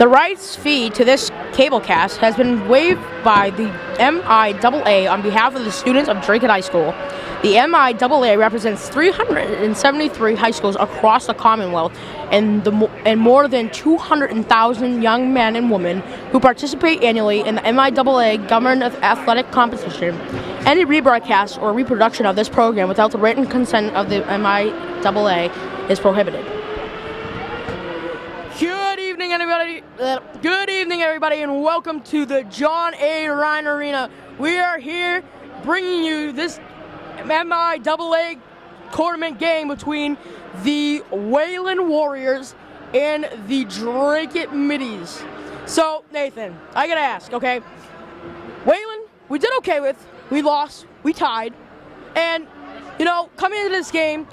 The rights fee to this cablecast has been waived by the MIAA on behalf of the students of Dracut High School. The MIAA represents 373 high schools across the Commonwealth and more than 200,000 young men and women who participate annually in the MIAA government athletic competition. Any rebroadcast or reproduction of this program without the written consent of the MIAA is prohibited. Good evening, everybody, and welcome to the John A. Ryan Arena. We are here bringing you this MIAA tournament game between the Wayland Warriors and the Dracut Middies. So, Nathan, I gotta ask, okay? Wayland, we did okay with. We lost, we tied, and, coming into this game,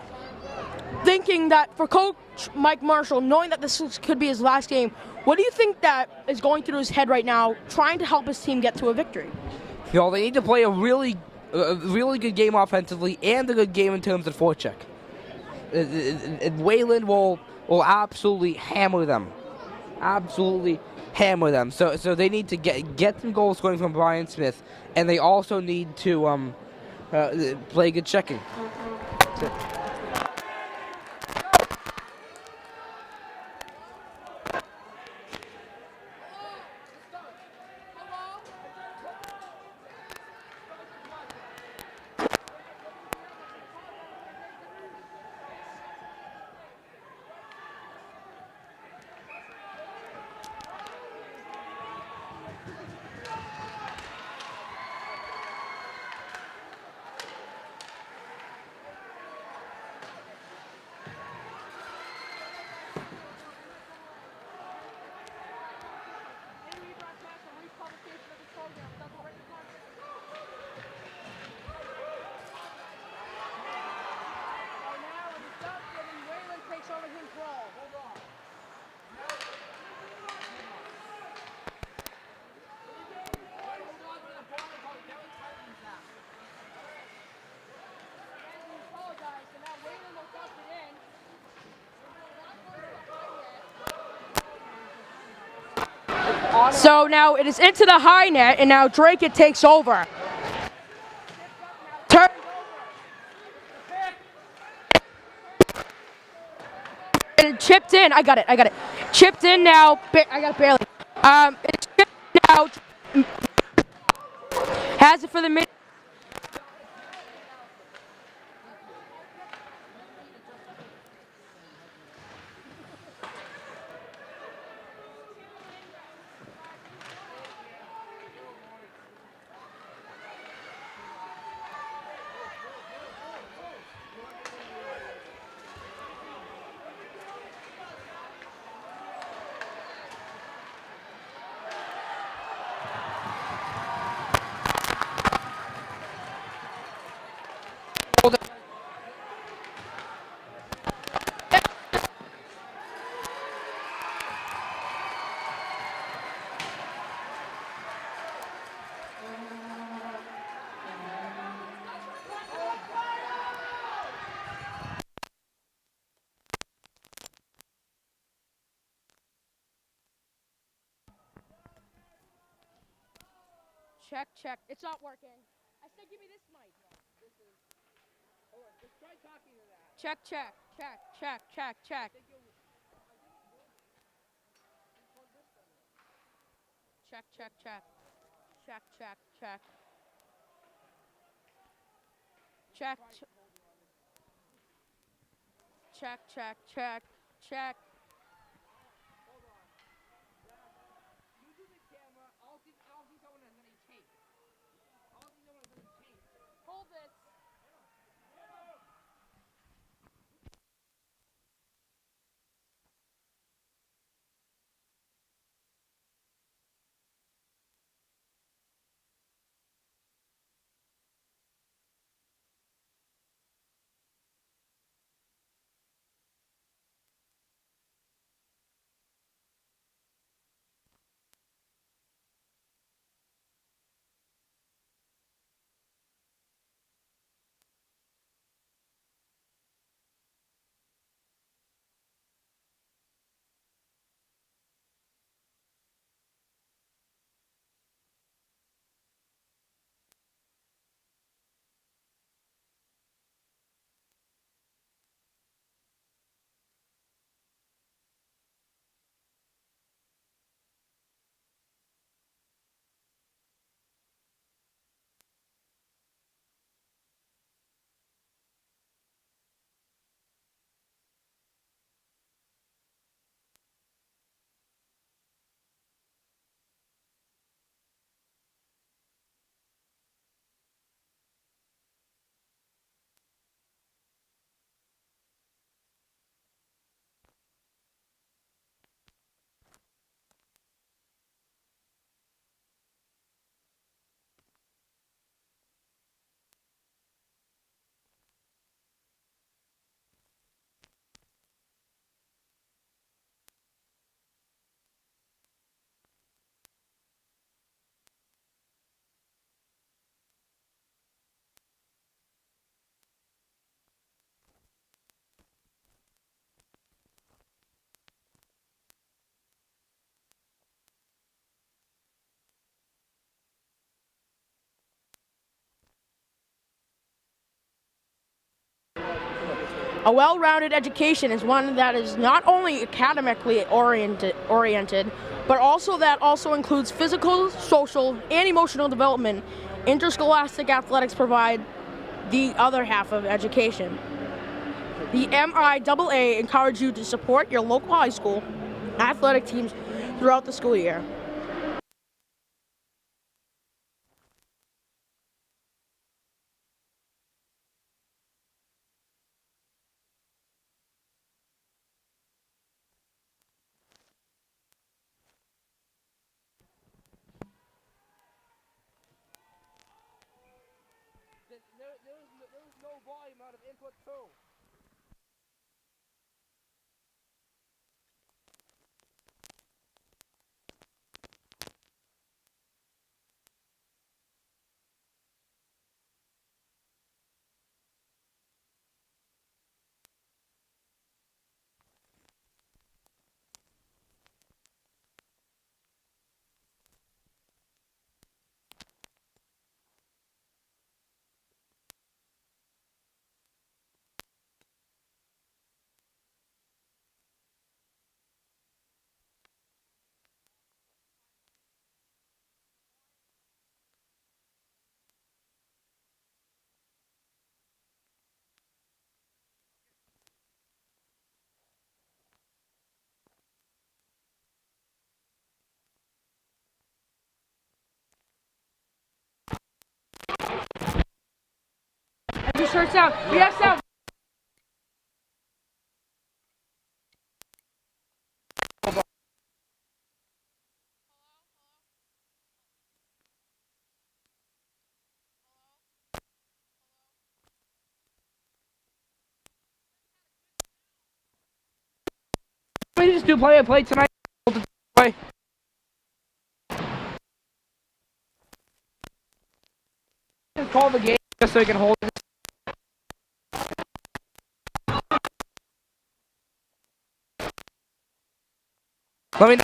thinking that for Coach Mike Marshall, knowing that this could be his last game, what do you think that is going through his head right now, trying to help his team get to a victory? They need to play a really good game offensively and a good game in terms of forecheck. Wayland will absolutely hammer them. So they need to get some goals going from Brian Smith, and they also need to play good checking. So now it is into the high net, and now Dracut takes over. And chipped in. I got it. Chipped in now. I got it barely. It's chipped now. Has it for the mid. Check. It's not working. I said give me this mic. Just try talking to that. Check. Check. Hold this. A well-rounded education is one that is not only academically oriented, but also includes physical, social, and emotional development. Interscholastic athletics provide the other half of education. The MIAA encourages you to support your local high school athletic teams throughout the school year. There's no volume out of input 2. Have you searched out? We have sound. We just do play-by-play tonight. Play. Call the game just so we can hold it. Let me know.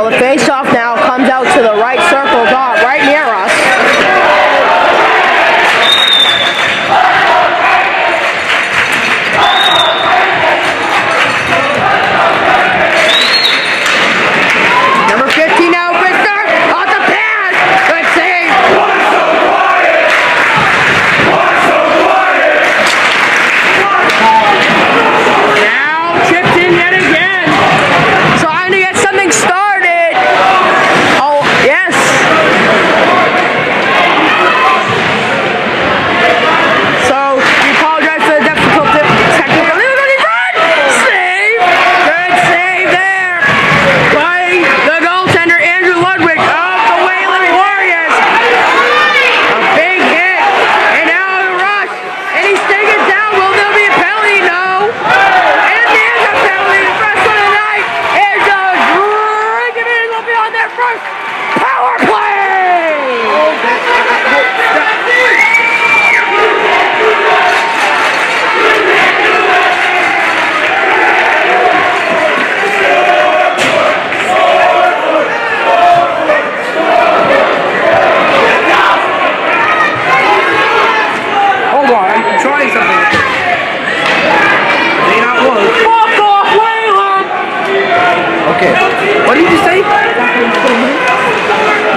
So the face-off now comes out to the right circle dot right near us. Number 15 now, Victor, off the pass. Good save. Now chipped in yet again. Trying to get something started. Oh, yes. So we apologize for the technical run. Save. Good save there by the goaltender Andrew Ludwig of the Wayland Warriors. A big hit, and now the rush, and he's taken down. Will there be a penalty? No. And there's a penalty. The first one of the night is a drink of it will be on their first power play. Hold on, I'm trying something. May not work. Fuck off, Wayland! Okay. What did you say?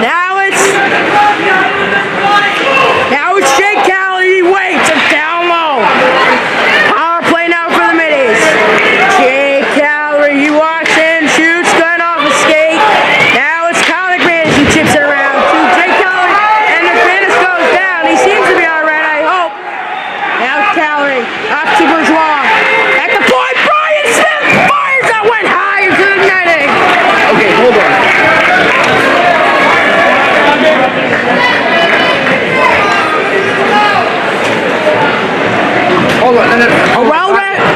Now it's Jake Calley. He waits. It's down low. Power play now for the middies. Jake Calley. He walks in, shoots, gun off a skate. Now it's Kyle McManus. He chips it around to Jake Calley, and McManus goes down. He seems to be all right, I hope. Now Calley up to Bourgeois. At the point, Brian Smith fires that went high into the netting. Okay, hold on. Hold on.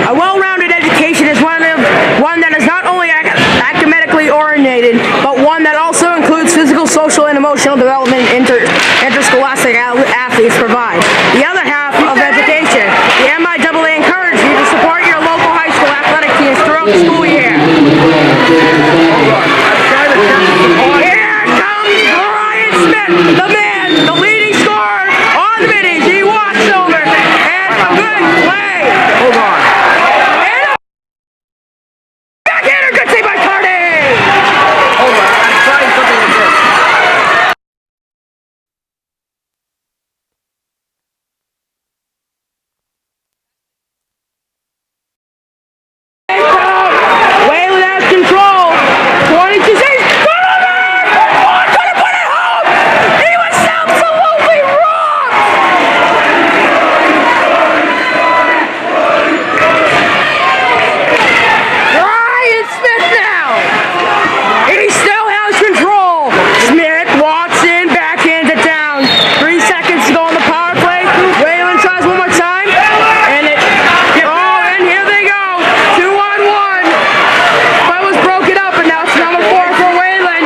A well-rounded education is one that is not only academically oriented, but one that also includes physical, social, and emotional development interscholastic athletes provide. The other half of education, the MIAA encourages you to support your local high school athletic teams throughout the school year. Here comes Brian Smith, the man, the leading scorer on the middies. He walks over, and a good play. Hold on. And a backhander, good save by Cardi. Hold on. I'm trying something like this. Wayland has control. 22 saves. Put it in! Oh, couldn't put it home! He was absolutely robbed! Brian Smith now! And he still has control. Smith walks in, back into town. 3 seconds to go on the power play. Wayland tries one more time. And and here they go. 2-on-1. But was broken up, and now it's number 4 for Wayland.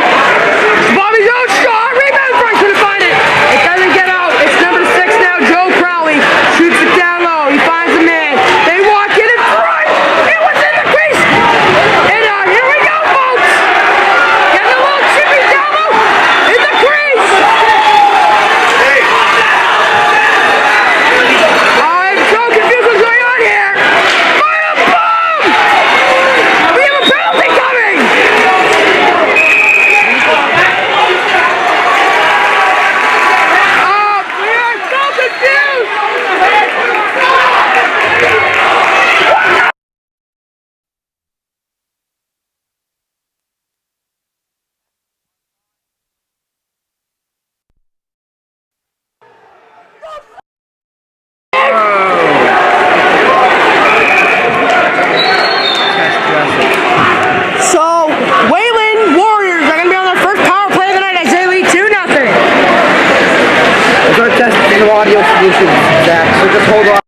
Bobby's own shot. Rebound. Frank couldn't find it. It doesn't get out. It's number 6 now. Joe Crowley shoots it down low. He finds a man. They walk in front. It was in the crease. And here we go, folks. Getting a little chippy down low in the crease. I'm so confused what's going on here. Fire bomb! We have a penalty coming! We are so confused! So, Wayland Warriors are going to be on their first power play of the night as they lead 2-0. We're going to test the new audio solutions, Zach, so just hold on.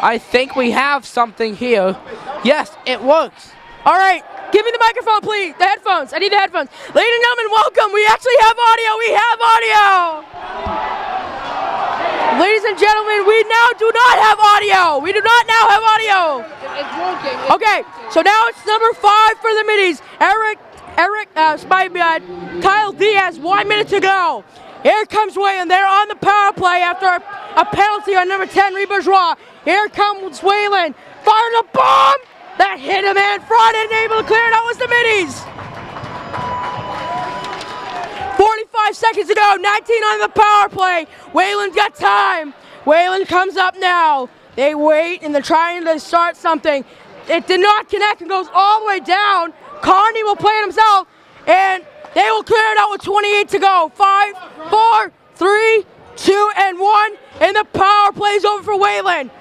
I think we have something here. Yes, it works. All right, give me the microphone, please. The headphones. I need the headphones. Ladies and gentlemen, welcome. We actually have audio. We have audio. Ladies and gentlemen, we now do not have audio. We do not now have audio. It's working. Okay, so now it's number 5 for the middies. Kyle Diaz, 1 minute to go. Here comes Wayland. They're on the power play after a penalty on number 10, Reed Bourgeois. Here comes Wayland. Fired a bomb that hit him in front and able to clear it out was the middies. 45 seconds to go. 19 on the power play. Wayland's got time. Wayland comes up now. They wait and they're trying to start something. It did not connect and goes all the way down. Carney will play it himself, and they will clear it out with 28 to go. 5, 4, 3, 2, and 1, and the power play is over for Wayland.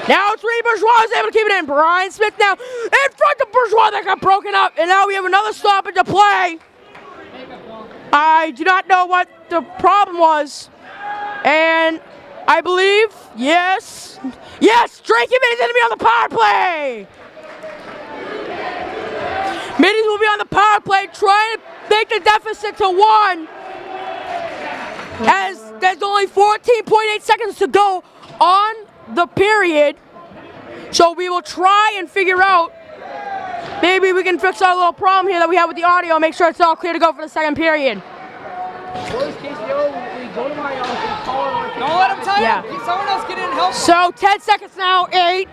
Now it's Reed Bourgeois who's able to keep it in. Brian Smith now in front of Bourgeois that got broken up, and now we have another stoppage to play. I do not know what the problem was, and I believe, yes, Dracut is going to be on the power play. Middies will be on the power play trying to make the deficit to 1 as there's only 14.8 seconds to go on the period. So we will try and figure out, maybe we can fix our little problem here that we have with the audio, make sure it's all clear to go for the second period. Worst case scenario, we go to my office and call her. Don't let him tie up. Someone else get in and help. So 10 seconds now, 8.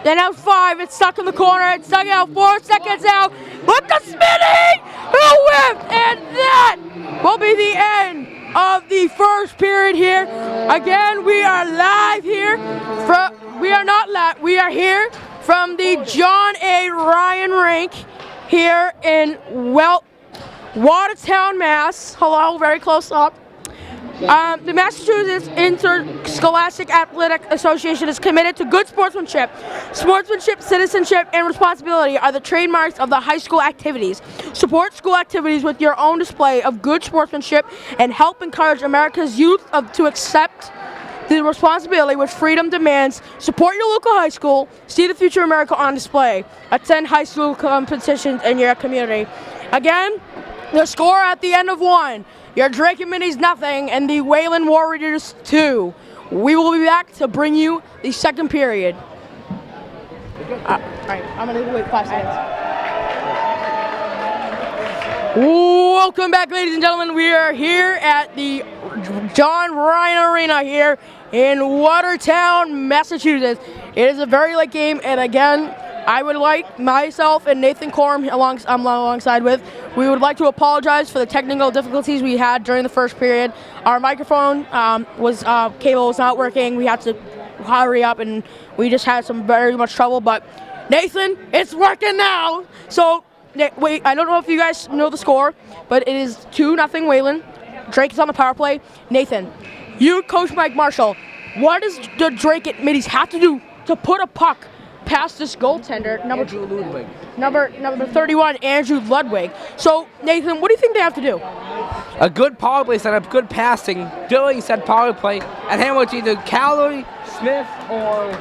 Then out 5, it's stuck in the corner, it's stuck out 4 seconds out. Look the spinning! Who whipped? And that will be the end of the first period here. Again, we are live here we are not live, we are here from the John A. Ryan rink here in Watertown, Mass. Hello, very close up. The Massachusetts Interscholastic Athletic Association is committed to good sportsmanship. Sportsmanship, citizenship, and responsibility are the trademarks of the high school activities. Support school activities with your own display of good sportsmanship and help encourage America's youth to accept the responsibility which freedom demands. Support your local high school. See the future of America on display. Attend high school competitions in your community. Again, the score at the end of 1. Your Dracut Minis nothing, and the Wayland Warriors 2. We will be back to bring you the second period. All right, I'm gonna wait 5 seconds. Welcome back, ladies and gentlemen. We are here at the John Ryan Arena here in Watertown, Massachusetts. It is a very late game, and again, I would like myself and Nathan Corum, I'm alongside with, we would like to apologize for the technical difficulties we had during the first period. Our microphone cable was not working. We had to hurry up, and we just had some very much trouble. But Nathan, it's working now. So wait, I don't know if you guys know the score, but it is 2-0 Wayland. Drake is on the power play. Nathan, you coach Mike Marshall. What does the Dracut middies have to do to put a puck past this goaltender, number 31, Andrew Ludwig? So, Nathan, what do you think they have to do? A good power play setup, good passing, during said power play, and hand it to either Calorie, Smith, or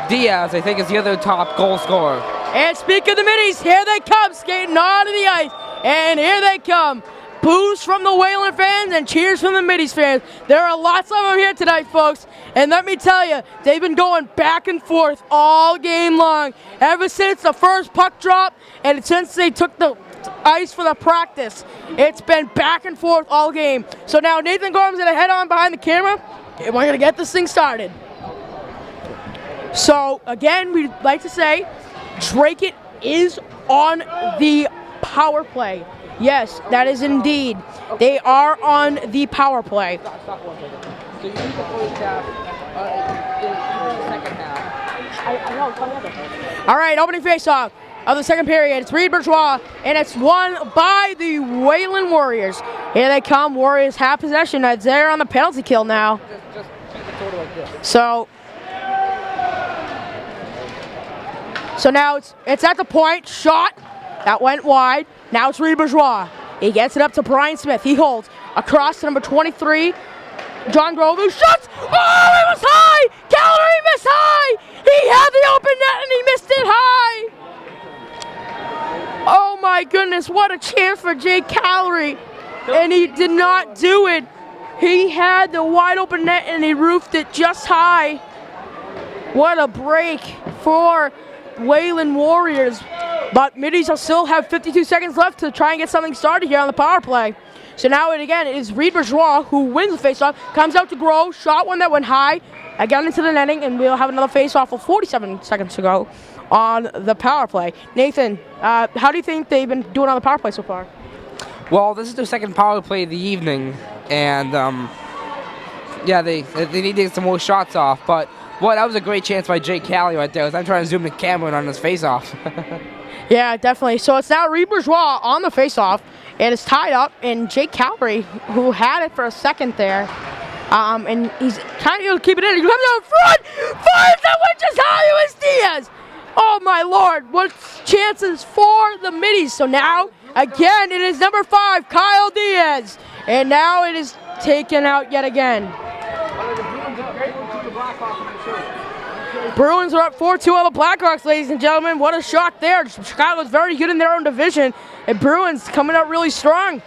Diaz, I think is the other top goal scorer. And speak of the middies, here they come, skating onto the ice, and here they come. Boos from the Wayland fans and cheers from the middies fans. There are lots of them here tonight, folks. And let me tell you, they've been going back and forth all game long. Ever since the first puck drop and since they took the ice for the practice, it's been back and forth all game. So now Nathan Gorham's going to head on behind the camera, and we're going to get this thing started. So, again, we'd like to say Dracut is on the power play. Yes, that is indeed. They are on the power play. So you use the first half, the second half. I know, come over. All right, opening faceoff of the second period. It's Reed Bourgeois, and it's won by the Wayland Warriors. Here they come. Warriors have possession. They're on the penalty kill now. Just keep the total like this. So now it's at the point. Shot. That went wide. Now it's Reed Bourgeois. He gets it up to Brian Smith. He holds across to number 23, John Grove who shoots. Oh, it was high. Calorie missed high. He had the open net and he missed it high. Oh my goodness, what a chance for Jake Calorie. And he did not do it. He had the wide open net and he roofed it just high. What a break for Wayland Warriors. But Middies will still have 52 seconds left to try and get something started here on the power play. So now it is Reed Bourgeois who wins the faceoff, comes out to Grow, shot one that went high, again into the netting, and we'll have another faceoff with 47 seconds to go on the power play. Nathan, how do you think they've been doing on the power play so far? Well, this is their second power play of the evening, and yeah, they need to get some more shots off. But boy, that was a great chance by Jake Cali right there. I'm trying to zoom the camera in on his face-off. Yeah, definitely. So it's now Reed Bourgeois on the face-off. It is tied up, and Jake Calorie, who had it for a second there, and he's trying to keep it in. He comes out front, fires that one just high. It was Diaz. Oh my Lord! What chances for the Middies? So now, again, it is number 5, Kyle Diaz, and now it is taken out yet again. Bruins are up 4-2 on the Blackhawks, ladies and gentlemen. What a shock there. Chicago's very good in their own division, and Bruins coming out really strong.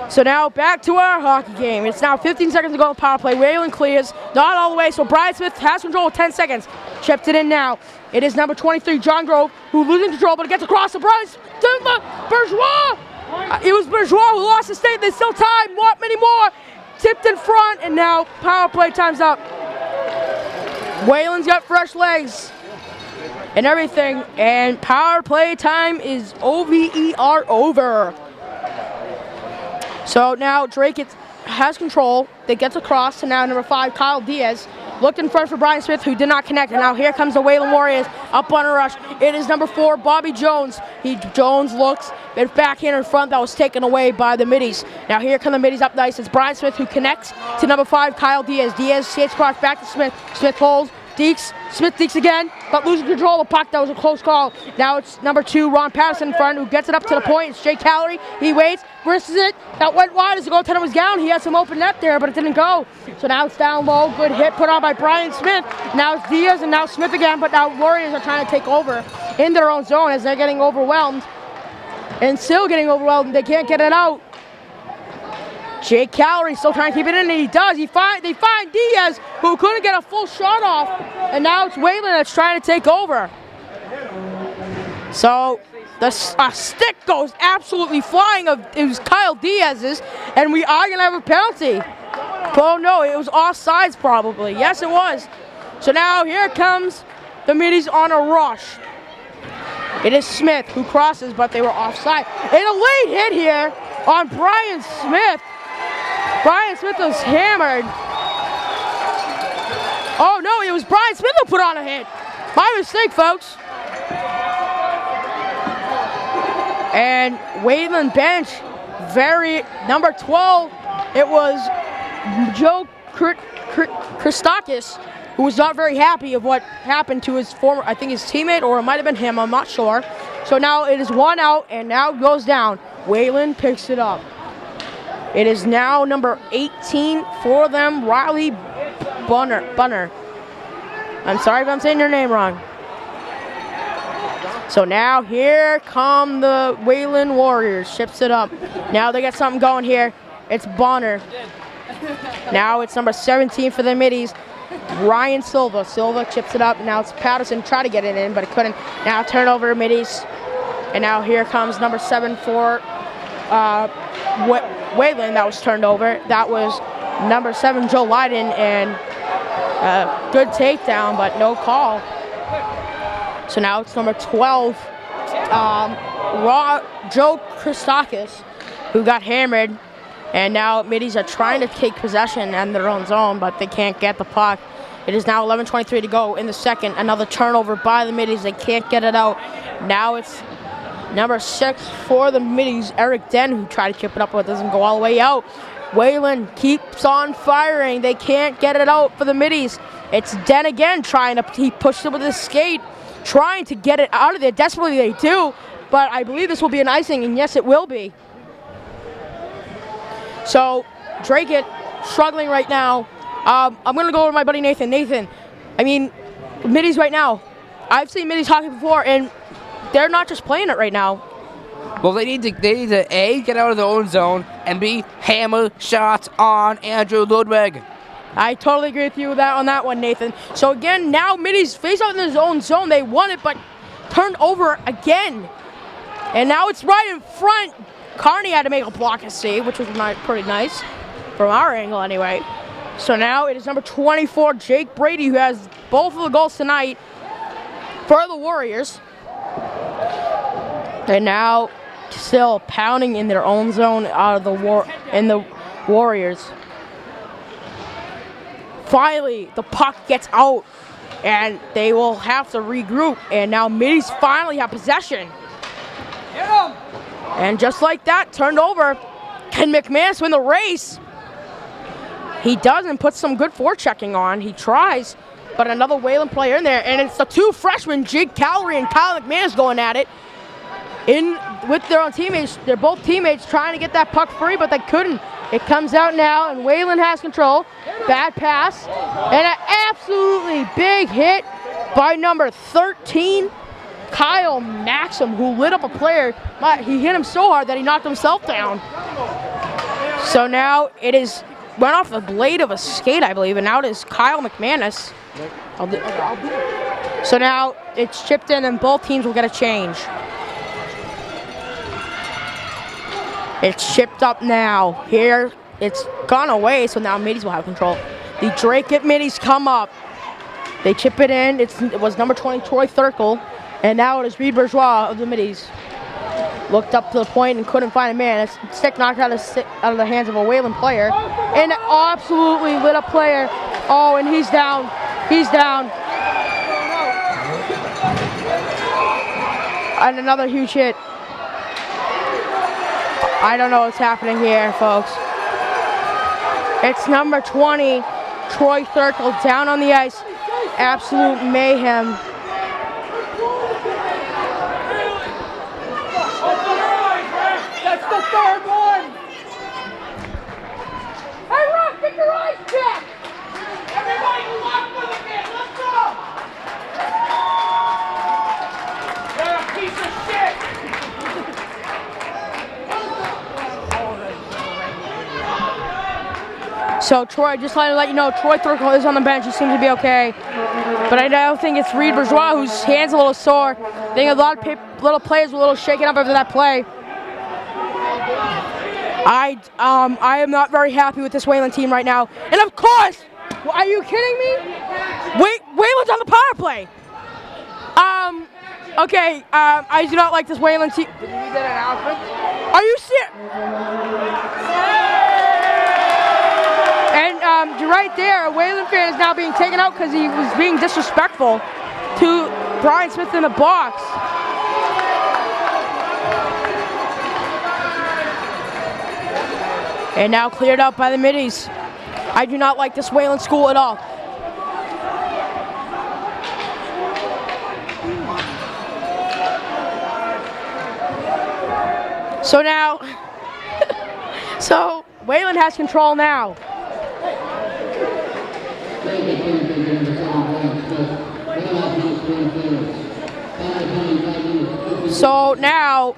So now back to our hockey game. It's now 15 seconds to go on the power play. Wayland clears, not all the way, so Brian Smith has control with 10 seconds. Chipped it in now. It is number 23, John Grove, who losing control, but it gets across to Brian Bourgeois. It was Bourgeois who lost the state. They still tied. Want many more. Tipped in front, and now power play time's up. Wayland's got fresh legs and everything, and power play time is over. So now Dracut has control. They gets across to now number 5, Kyle Diaz. Looked in front for Brian Smith, who did not connect. And now here comes the Wayland Warriors up on a rush. It is number 4, Bobby Jones. Jones looks, it's backhand in front that was taken away by the Middies. Now here come the Middies up nice. It's Brian Smith who connects to number 5, Kyle Diaz. Diaz skates across back to Smith. Smith holds. Smith deeks again, but losing control of the puck. That was a close call. Now it's number 2, Ron Patterson in front, who gets it up to the point. It's Jake Calorie. He waits, risks it. That went wide as the goaltender was down. He had some open net there, but it didn't go. So now it's down low. Good hit put on by Brian Smith. Now it's Diaz and now Smith again, but now Warriors are trying to take over in their own zone as they're getting overwhelmed. And still getting overwhelmed. They can't get it out. Jake Calorie still trying to keep it in, and he does. They find Diaz, who couldn't get a full shot off, and now it's Wayland that's trying to take over. So the stick goes absolutely flying. It was Kyle Diaz's, and we are going to have a penalty. Oh no, it was offsides probably. Yes, it was. So now here comes the Middies on a rush. It is Smith who crosses, but they were offside. And a late hit here on Brian Smith. Brian Smith was hammered. Oh no, it was Brian Smith who put on a hit. My mistake, folks. And Wayland bench, number 12, it was Joe Christakis, who was not very happy of what happened to his former, I think his teammate, or it might have been him, I'm not sure. So now it is 1 out, and now it goes down. Wayland picks it up. It is now number 18 for them, Riley Bunner. I'm sorry if I'm saying your name wrong. So now here come the Wayland Warriors. Ships it up. Now they got something going here. It's Bonner. Now it's number 17 for the Middies, Ryan Silva. Silva chips it up. Now it's Patterson. Tried to get it in, but it couldn't. Now turnover Middies. And now here comes number 7 for Wayland. That was turned over. That was number 7, Joe Lyden, and good takedown, but no call. So now it's number 12, Joe Christakis, who got hammered. And now Middies are trying to take possession in their own zone, but they can't get the puck. It is now 11:23 to go in the second. Another turnover by the Middies. They can't get it out. Now it's number 6 for the Middies, Eric Den, who tried to chip it up, but it doesn't go all the way out. Wayland keeps on firing. They can't get it out for the Middies. It's Den again he pushed it with his skate, trying to get it out of there. Desperately they do, but I believe this will be an icing, and yes, it will be. So Dracut struggling right now I'm going to go with my buddy Nathan. Nathan, I mean, middies right now. I've seen middies hockey before, and they're not just playing it right now. Well, they need to A, get out of their own zone, and B, hammer shots on Andrew Ludwig. I totally agree with you on that one, Nathan. So again, now middies face out in his own zone. They won it, but turned over again. And now it's right in front. Carney had to make a block and save, which was pretty nice from our angle anyway. So now it is number 24, Jake Brady, who has both of the goals tonight for the Warriors. And now still pounding in their own zone out of the Warriors. Finally, the puck gets out, and they will have to regroup. And now middies finally have possession. And just like that, turned over. Can McManus win the race? He doesn't put some good forechecking on. He tries, but another Wayland player in there. And it's the two freshmen, Jake Callery and Kyle McManus, going at it. With their own teammates. They're both teammates trying to get that puck free, but they couldn't. It comes out now, and Wayland has control. Bad pass. And an absolutely big hit by number 13, Kyle Maxim, who lit up a player. He hit him so hard that he knocked himself down. So now it is went off the blade of a skate, I believe, and now it is Kyle McManus. So now it's chipped in, and both teams will get a change. It's chipped up now. Here, it's gone away, so now middies will have control. The Dracut middies come up. They chip it in. It was number 20, Troy Thurkel, and now it is Reed Bourgeois of the middies. Looked up to the point and couldn't find a man. A stick knocked out of the hands of a Wayland player. And an absolutely lit up player. Oh, and he's down. He's down. And another huge hit. I don't know what's happening here, folks. It's number 20, Troy Thurkel, down on the ice. Absolute mayhem. That's the third one! Hey, Rock, get your eyes checked! Everybody lock with it, man! Let's go! You're a piece of shit! So Troy, just to let you know, Troy Thurkel is on the bench. He seems to be okay. But I don't think it's Reed Bourgeois, whose hand's a little sore. I think a lot of little players were a little shaken up after that play. I am not very happy with this Wayland team right now. And of course, are you kidding me? Wayland's on the power play. Okay, I do not like this Wayland team. Did you read that announcement? Are you serious? And right there, a Wayland fan is now being taken out because he was being disrespectful to Brian Smith in the box. And now cleared up by the middies. I do not like this Wayland school at all. So now, so Wayland has control now. So now,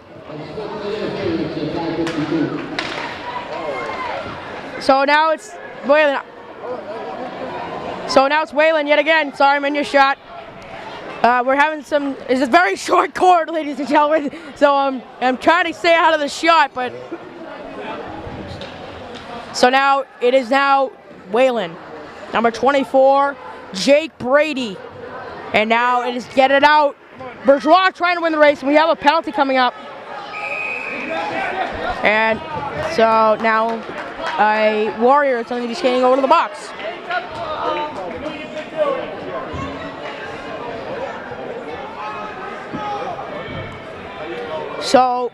it's Wayland. So now it's Wayland yet again. Sorry, I'm in your shot. We're having it's a very short cord, ladies and gentlemen. So I'm trying to stay out of the shot, but. So now it is Wayland. Number 24, Jake Brady. And now it is get it out. Bourgeois trying to win the race, and we have a penalty coming up. And so now a Warrior is going to be skating over to the box. So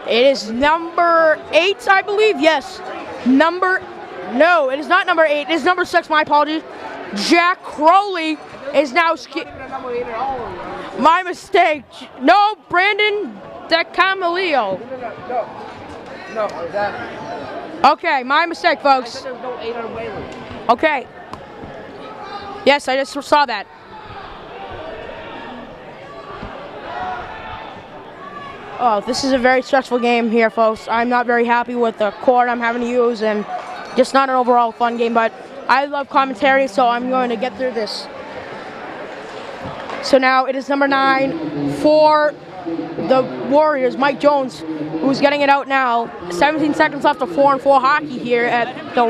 it is number 8, I believe. Yes. No, it is not number 8. It is number 6. My apologies. Jack Crowley is now my mistake. No, Brandon DeCamilio. No. Okay, my mistake, folks. There's no 8 on Wayland. Okay. Yes, I just saw that. Oh, this is a very stressful game here, folks. I'm not very happy with the court I'm having to use, and just not an overall fun game, but I love commentary, so I'm going to get through this. So now it is number 9 for the Warriors, Mike Jones, who's getting it out now. 17 seconds left of 4-on-4 hockey here at the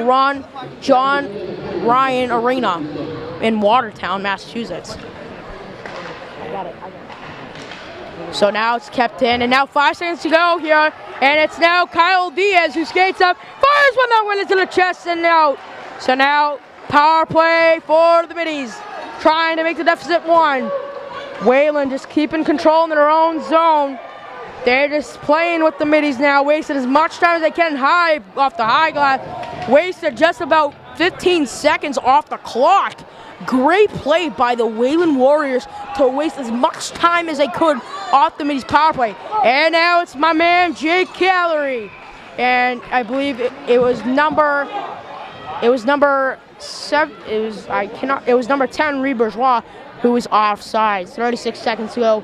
John Ryan Arena in Watertown, Massachusetts. I got it. So now it's kept in, and now 5 seconds to go here, and it's now Kyle Diaz who skates up, fires one that went into the chest and out. So now power play for the Middies, trying to make the deficit 1. Wayland just keeping control in their own zone. They're just playing with the Middies now, wasting as much time as they can off the high glass. Wasted just about 15 seconds off the clock. Great play by the Wayland Warriors to waste as much time as they could off the Middies power play. And now it's my man Jake Callery, and I believe it was number 7. It was number 10 Reed Bourgeois who was offside. 36 seconds to go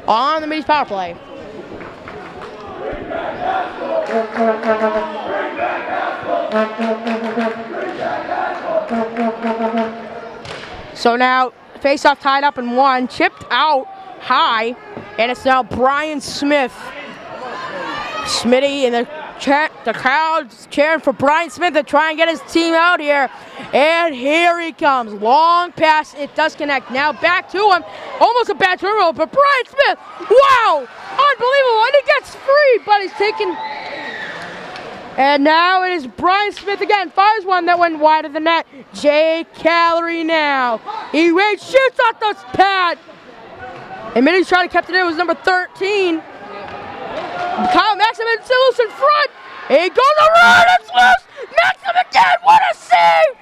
on the Middies power play. So now, face-off tied up in 1, chipped out high, and it's now Brian Smith. Smitty and the crowd's cheering for Brian Smith to try and get his team out here. And here he comes. Long pass, it does connect. Now back to him. Almost a bad turnover, but Brian Smith, wow! Unbelievable, and he gets free, but he's taken. And now it is Brian Smith again, fires one that went wide of the net. Jay Callery now. He waits, shoots off the pad. And Middies trying to keep it in, it was number 13. Kyle Maxim is loose in front. He goes around, it's loose. Maxim again, what a save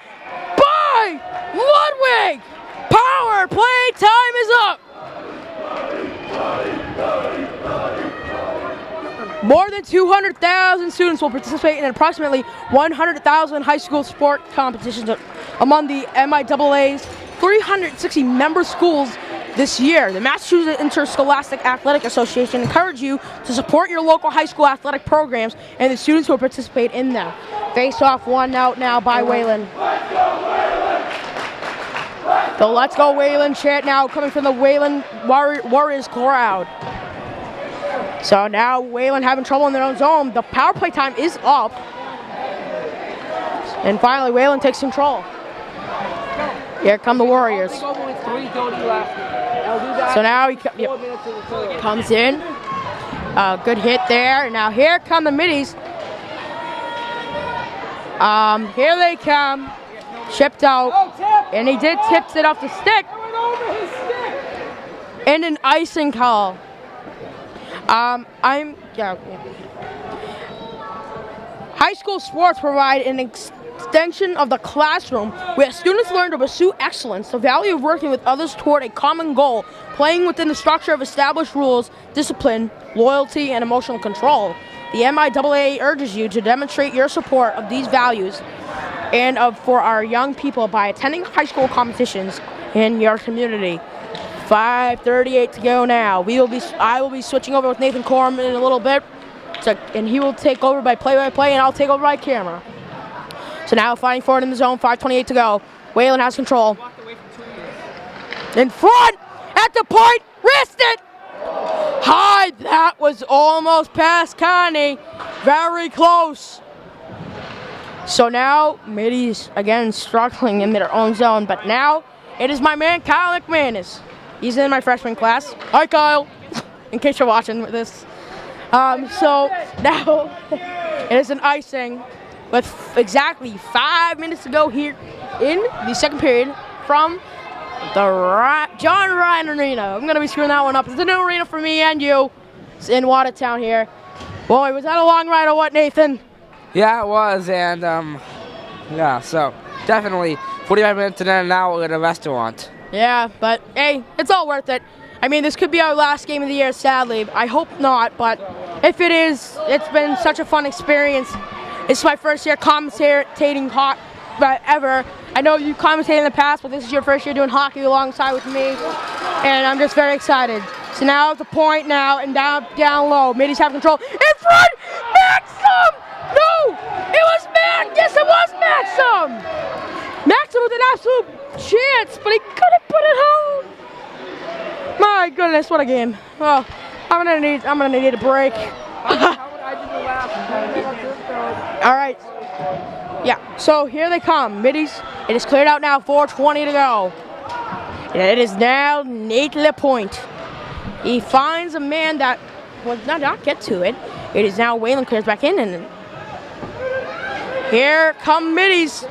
by Ludwig. Power play time is up. More than 200,000 students will participate in approximately 100,000 high school sport competitions among the MIAA's 360 member schools this year. The Massachusetts Interscholastic Athletic Association encourages you to support your local high school athletic programs and the students who participate in them. Face-off 1 out now by Wayland. The Let's Go Wayland chant now coming from the Wayland Warriors crowd. So now Wayland having trouble in their own zone. The power play time is up. And finally Wayland takes control. Here come the Warriors. So now he comes in. Good hit there. Now here come the Middies. Here they come. Chipped out. And he did tips it off the stick. And an icing call. High school sports provide an extension of the classroom where students learn to pursue excellence, the value of working with others toward a common goal, playing within the structure of established rules, discipline, loyalty, and emotional control. The MIAA urges you to demonstrate your support of these values and for our young people by attending high school competitions in your community. 5:38 to go now. I will be switching over with Nathan Corm in a little bit, and he will take over by play-by-play, and I'll take over by camera. So now fighting forward in the zone, 5:28 to go. Wayland has control. In front, at the point, wrist it! High, that was almost past Connie. Very close. So now, Middies again struggling in their own zone, but now it is my man Kyle McManus. He's in my freshman class. Hi, Kyle, in case you're watching this. So now it is an icing with exactly 5 minutes to go here in the second period from the John Ryan Arena. I'm going to be screwing that one up. It's a new arena for me and you. It's in Watertown here. Boy, was that a long ride or what, Nathan? Yeah, it was, and yeah, so definitely 45 minutes and then an hour at a restaurant. Yeah, but hey, it's all worth it. I mean, this could be our last game of the year, sadly. I hope not, but if it is, it's been such a fun experience. It's my first year commentating ever. I know you commentated in the past, but this is your first year doing hockey alongside with me, and I'm just very excited. So now at the point now, and down low. Middies have control. In front! Maxim! No! It was Max! Yes, it was Maxim! Maxim with an absolute chance, but he couldn't put it home. My goodness, what a game. Well, I'm gonna need a break. All right. Yeah, so here they come. Middies, it is cleared out now, 4:20 to go. And it is now Nate LaPointe. He finds a man that would not get to it. It is now Wayland clears back in, and here come Middies.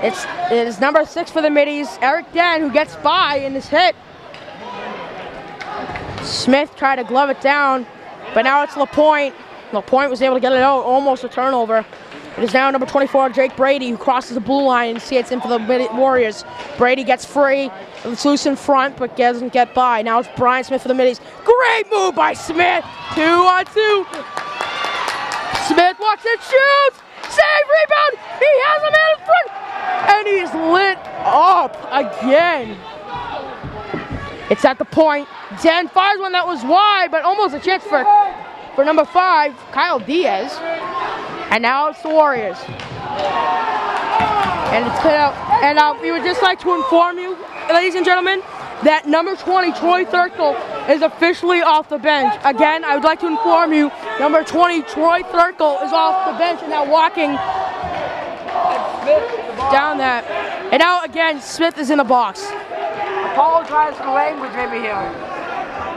It is number 6 for the Middies, Eric Den, who gets by in this hit. Smith tried to glove it down, but now it's LaPointe. LaPointe was able to get it out, almost a turnover. It is now number 24, Jake Brady, who crosses the blue line and hits in for the Warriors. Brady gets free. It's loose in front, but doesn't get by. Now it's Brian Smith for the Middies. Great move by Smith. 2-on-2. Smith walks and shoots. Save, rebound. He has a man in front. And he's lit up again. It's at the point. Den fires one that was wide, but almost a chance for number 5, Kyle Diaz. And now it's the Warriors. And it's cleared out. And we would just like to inform you, ladies and gentlemen, that number 20, Troy Thurkel, is officially off the bench. Again, I would like to inform you, number 20, Troy Thurkel, is off the bench and now walking down that. And now, again, Smith is in the box. Apologize for the language maybe here.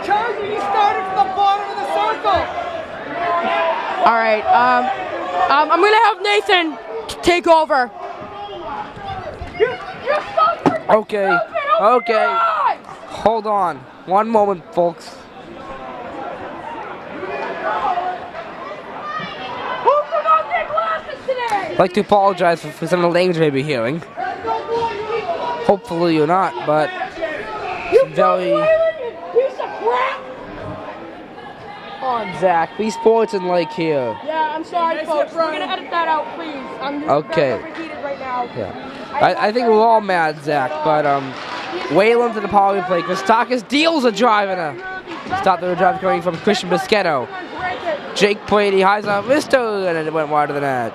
Charlie, you started from the bottom of the circle. All right, I'm going to have Nathan take over. Okay. Hold on. One moment, folks. Who forgot their glasses today? I'd like to apologize for some of the language you may be hearing. Hopefully you're not, but very... Piece of crap! Come on, Zach. Be sports and like here. Yeah, I'm sorry, folks. We're going to edit that out, please. I'm just Okay. overheated right now. Yeah. I think we're all mad, Zach, but Wayland to the power play. Kostakis deals a drive and a stop the drive coming from Christian Bischetto. Jake Brady highs off Visto, and it went wide of the net.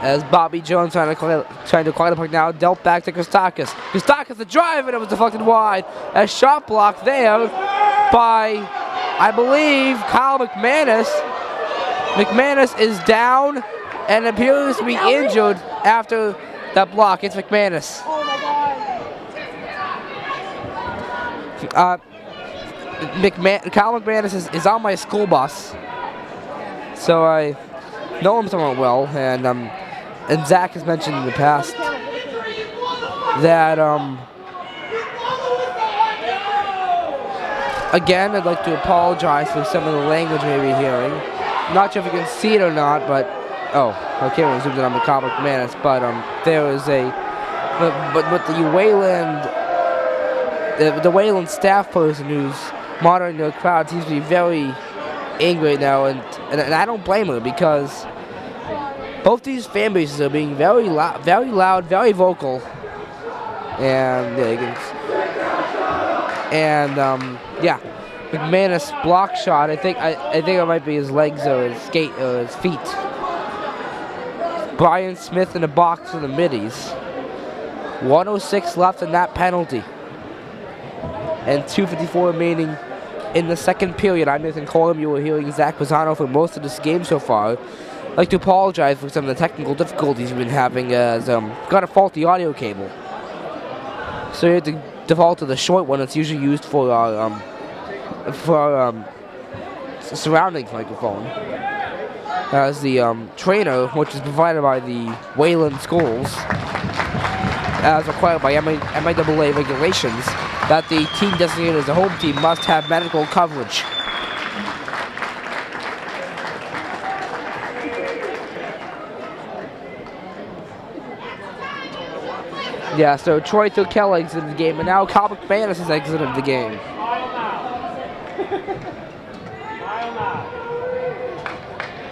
As Bobby Jones trying to climb the puck now, dealt back to Kostakis. Kostakis the drive, and it was deflected wide. A shot block there by, I believe, Kyle McManus. McManus is down and appears to be injured after that block. It's McManus. Oh, my God. Kyle McManus is on my school bus, so I know him somewhat well, and Zach has mentioned in the past that again, I'd like to apologize for some of the language you may be hearing. Not sure if you can see it or not, but okay, we'll zoom in on the Kyle McManus, but there is but the Wayland staff person who's monitoring the crowd seems to be very angry right now, and I don't blame her, because both these fan bases are being very loud, very vocal, and yeah, McManus block shot. I think it might be his legs or his skate or his feet. Brian Smith in the box for the Middies. 1:06 left in that penalty, and 2:54 remaining in the second period. I'm Nathan Colum. You were hearing Zach Pisano for most of this game so far. I'd like to apologize for some of the technical difficulties we've been having, as got a faulty audio cable. So you have to default to the short one that's usually used for our surroundings microphone. As the trainer, which is provided by the Wayland schools, as required by MIAA regulations, that the team designated as a home team must have medical coverage. Yeah, so Troy Thurkel exited the game, and now Kyle McManus has exited the game.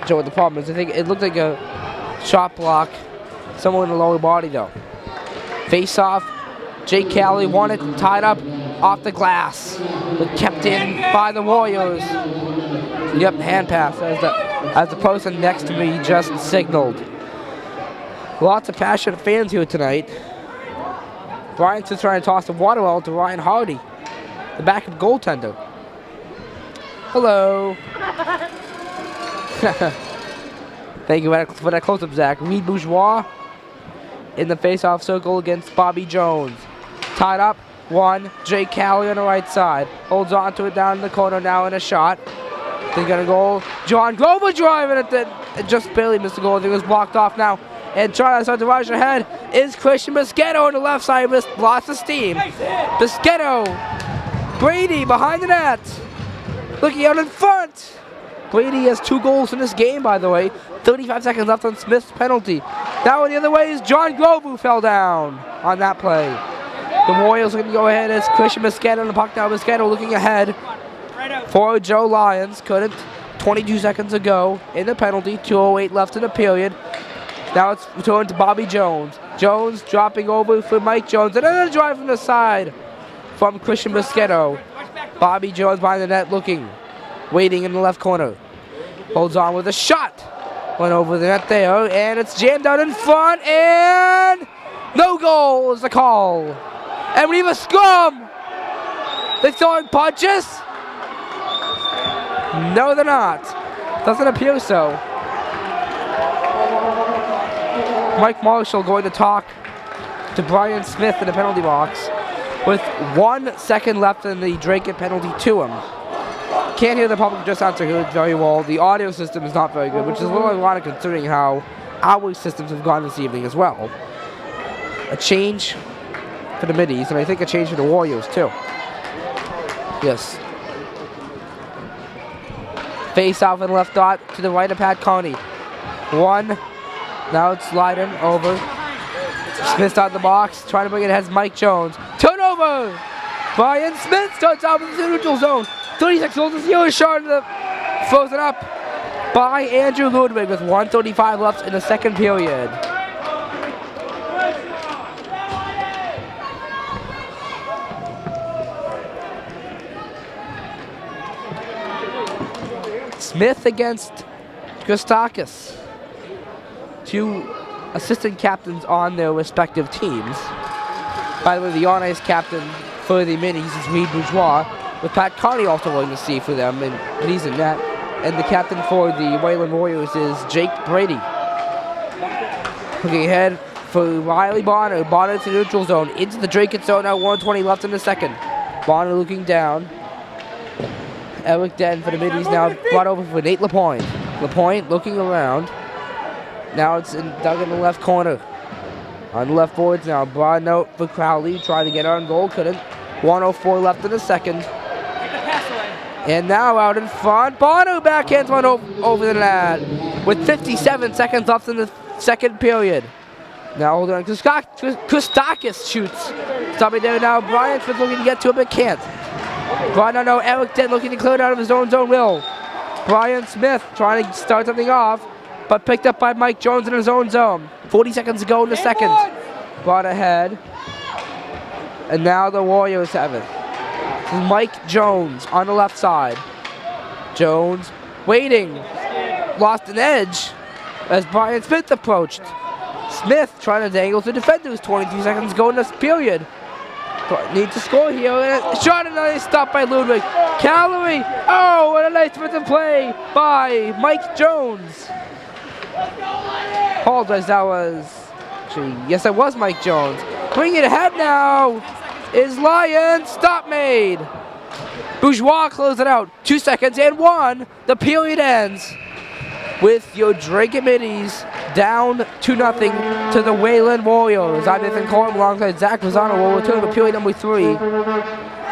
So what the problem is, I think it looked like a shot block someone in the lower body though. Face off. Jake Cali won it, tied up off the glass, but kept in by the Warriors. Yep, hand pass as the person next to me just signaled. Lots of passionate fans here tonight. Bryant's just trying to toss the water well to Ryan Hardy, the backup goaltender. Hello. Thank you for that close-up, Zach. Reed Bourgeois in the face-off circle against Bobby Jones. Tied up, one. Jake Cali on the right side. Holds on to it down in the corner now in a shot. They're going to go. John Glover driving it. It just barely missed the goal. I think it was blocked off now. And trying to start to rush ahead is Christian Bischetto on the left side. Lost of steam. Bischetto. Brady behind the net. Looking out in front. Brady has 2 goals in this game, by the way. 35 seconds left on Smith's penalty. That one the other way is John Grove, who fell down on that play. The Warriors are going to go ahead as Christian Bischetto on the puck now. Bischetto looking ahead for Joe Lyons. Couldn't. 22 seconds ago in the penalty. 2:08 left in the period. Now it's returned to Bobby Jones. Jones dropping over for Mike Jones. And then a drive from the side from Christian Bischetto. Bobby Jones behind the net looking. Waiting in the left corner. Holds on with a shot. Went over the net there. And it's jammed out in front. And no goal is the call. And we have a scrum. They're throwing punches? No, they're not. Doesn't appear so. Mike Marshall going to talk to Brian Smith in the penalty box with 1 second left in the Dracut penalty to him. Can't hear the public just answer very well. The audio system is not very good, which is a little ironic considering how our systems have gone this evening as well. A change for the Middies, and I think a change for the Warriors too. Yes. Face off in the left dot to the right of Pat Carney. 1. Now it's sliding over. Smith out the box, trying to bring it ahead. Mike Jones. Turnover! Brian Smith starts out in the neutral zone. 36 goals to 0 shot of the frozen up by Andrew Ludwig with 1:35 left in the second period. Smith against Christakis. 2 assistant captains on their respective teams. By the way, the on-ice captain for the Minis is Reed Bourgeois, with Pat Carney also willing to see for them, and he's in that. And the captain for the Wayland Warriors is Jake Brady. Looking ahead for Riley Bonner. Bonner to the neutral zone, into the Dracut zone now, 1:20 left in the second. Bonner looking down. Eric Den for the Middies now brought over for Nate Lapointe. Lapointe looking around. Now it's dug in the left corner. On the left boards now, broad note for Crowley, trying to get on goal, couldn't. 1:04 left in the second. And now out in front, Bono backhands one over the net with 57 seconds left in the second period. Now hold on, Christakis shoots. Stopping there now, Brian Smith looking to get to it but can't. Brian, no, Eric Den looking to clear it out of his own zone will. Brian Smith trying to start something off, but picked up by Mike Jones in his own zone. 40 seconds to go in the second. Brought ahead. And now the Warriors have it. Mike Jones on the left side. Jones waiting. Lost an edge as Brian Smith approached. Smith trying to dangle to defenders. 22 seconds to go in this period. But need to score here. Shot and nice stop by Ludwig. Calorie. Oh, what a nice defensive play by Mike Jones. Apologize, that was... Actually, yes, that was Mike Jones. Bring it ahead now. Is Lyons. Stop made. Bourgeois close it out. 2 seconds and 1. The period ends with your Dracut Middies down 2-0 to the Wayland Warriors. I'm Nathan Coleman alongside Zach Lozano. We'll return to period number 3.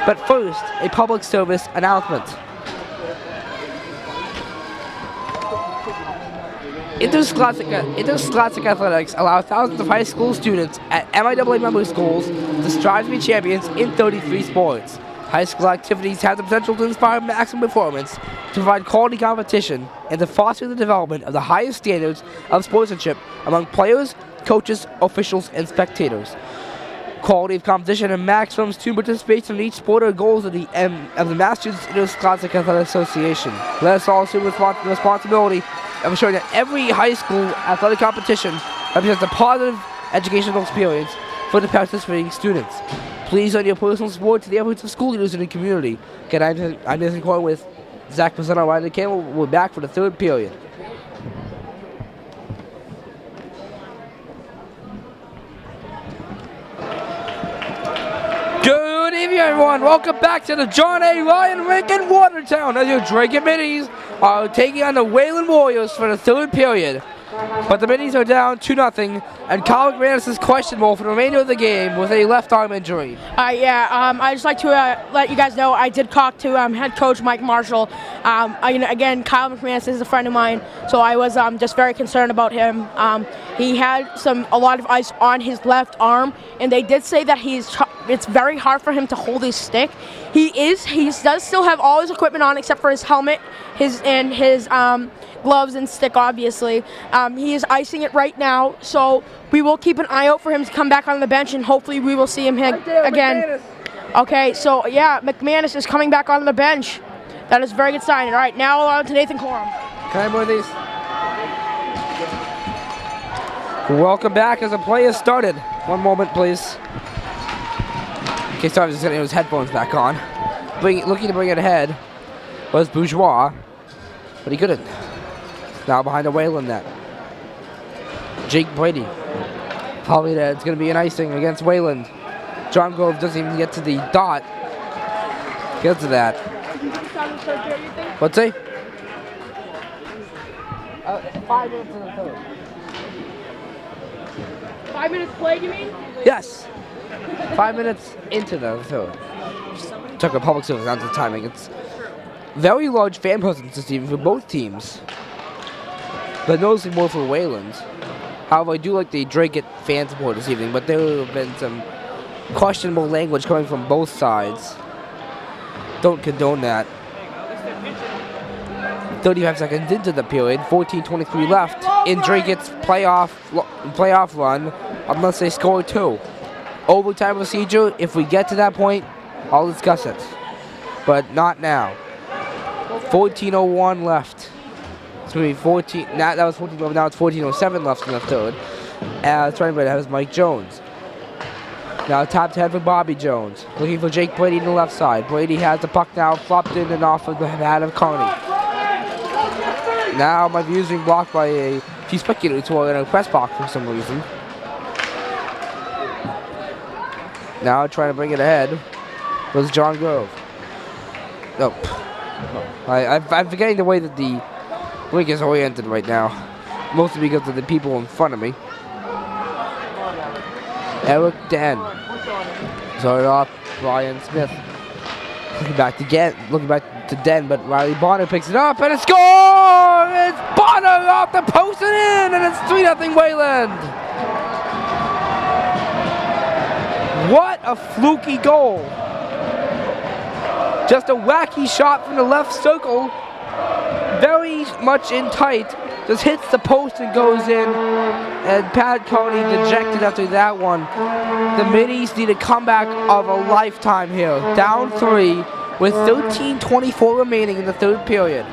But first, a public service announcement. Interscholastic athletics allow thousands of high school students at MIAA member schools to strive to be champions in 33 sports. High school activities have the potential to inspire maximum performance, to provide quality competition, and to foster the development of the highest standards of sportsmanship among players, coaches, officials, and spectators. Quality of competition and maximum student participation in each sport are goals of the Massachusetts Interscholastic Athletic Association. Let us all assume the responsibility of ensuring that every high school athletic competition represents a positive educational experience for the participating students. Please lend your personal support to the efforts of school leaders in the community. Again, I'm Nathan Coyle with Zach Pazano and Ryan Campbell. We're back for the third period. Good evening, everyone. Welcome back to the John A. Ryan rink in Watertown as your Dracut Minis are taking on the Wayland Warriors for the third period. But the Minis are down 2-0, and Kyle McManus is questionable for the remainder of the game with a left arm injury. I'd just like to let you guys know I did talk to head coach Mike Marshall. Again, Kyle McManus is a friend of mine, so I was just very concerned about him. He had a lot of ice on his left arm, and they did say that it's very hard for him to hold his stick. He does still have all his equipment on except for his helmet, his gloves and stick, obviously. He is icing it right now, so we will keep an eye out for him to come back on the bench, and hopefully we will see him again. McManus. Okay, so yeah, McManus is coming back on the bench. That is a very good sign. All right, now on to Nathan Coram. Can I have more of these? Welcome back as the play has started. One moment, please. Okay, sorry, I was just getting his headphones back on. Looking to bring it ahead was Bourgeois, but he couldn't. Now behind the Wayland net. Jake Brady. Probably it's going to be an icing against Wayland. John Grove doesn't even get to the dot. Get to that. What's say? 5 minutes in the third. 5 minutes played, you mean? Yes. 5 minutes into the third. Took a public service down to the timing. It's very large fan presence this evening for both teams, but noticeably more for Wayland. However, I do like the Dracut fan support this evening, but there have been some questionable language coming from both sides. Don't condone that. 35 seconds into the period, 14:23 left in Dracut's playoff run, unless they score 2. Overtime procedure, if we get to that point, I'll discuss it, but not now. 14:01 left. It's going to be 14. That was 14:11. Now it's 14:07 left in the third. Trying to have Mike Jones. Now top 10 for Bobby Jones. Looking for Jake Brady on the left side. Brady has the puck now, flopped in and off of the hat of Carney. Now my view is being blocked by a few speculators who are in a press box for some reason. Now trying to bring it ahead was John Grove. Nope. I'm forgetting the way that the rink is oriented right now. Mostly because of the people in front of me. Eric Den. Started off Brian Smith. Looking back to Den, but Riley Bonner picks it up and a score! It's Bonner off the post and in, and it's 3-0 Wayland. What a fluky goal. Just a wacky shot from the left circle. Very much in tight. Just hits the post and goes in. And Pat Coney dejected after that one. The Minis need a comeback of a lifetime here. Down 3 with 13:24 remaining in the third period.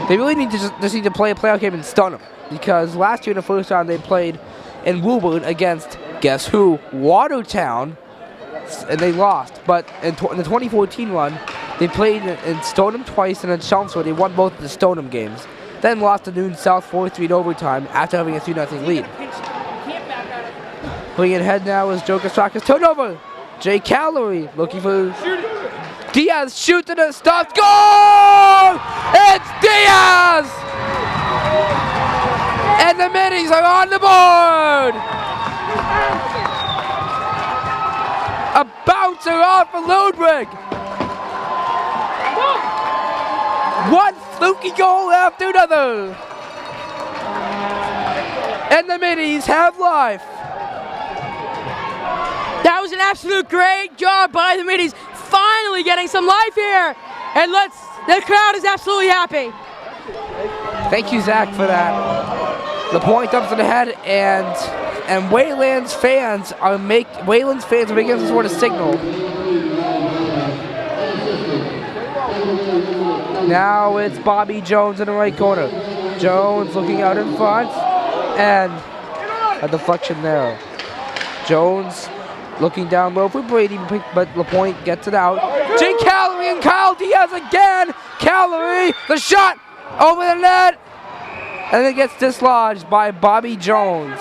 They really need to just need to play a playoff game and stun them. Because last year in the first round they played in Woburn against, guess who? Watertown. And they lost. But in the 2014 run, they played in Stoneham twice and in Chelmsford. They won both of the Stoneham games. Then lost to Newton South 4-3 in overtime after having a 3-0 lead. Bringing it ahead now is Joe Kastraka's turnover. Jay Callery looking for Diaz. Shoots and it stops. Goal! It's Diaz! And the Minis are on the board! A bouncer off for Ludwig. One fluky goal after another. And the Minis have life. That was an absolute great job by the Minis, finally getting some life here. And the crowd is absolutely happy. Thank you, Zach, for that. The point dumps to the head, and Wayland's fans are making some sort of signal. Now it's Bobby Jones in the right corner. Jones looking out in front, and a deflection there. Jones looking down low for Brady, but LaPointe gets it out. Jake Calorie and Kyle Diaz again. Calorie, the shot over the net, and it gets dislodged by Bobby Jones.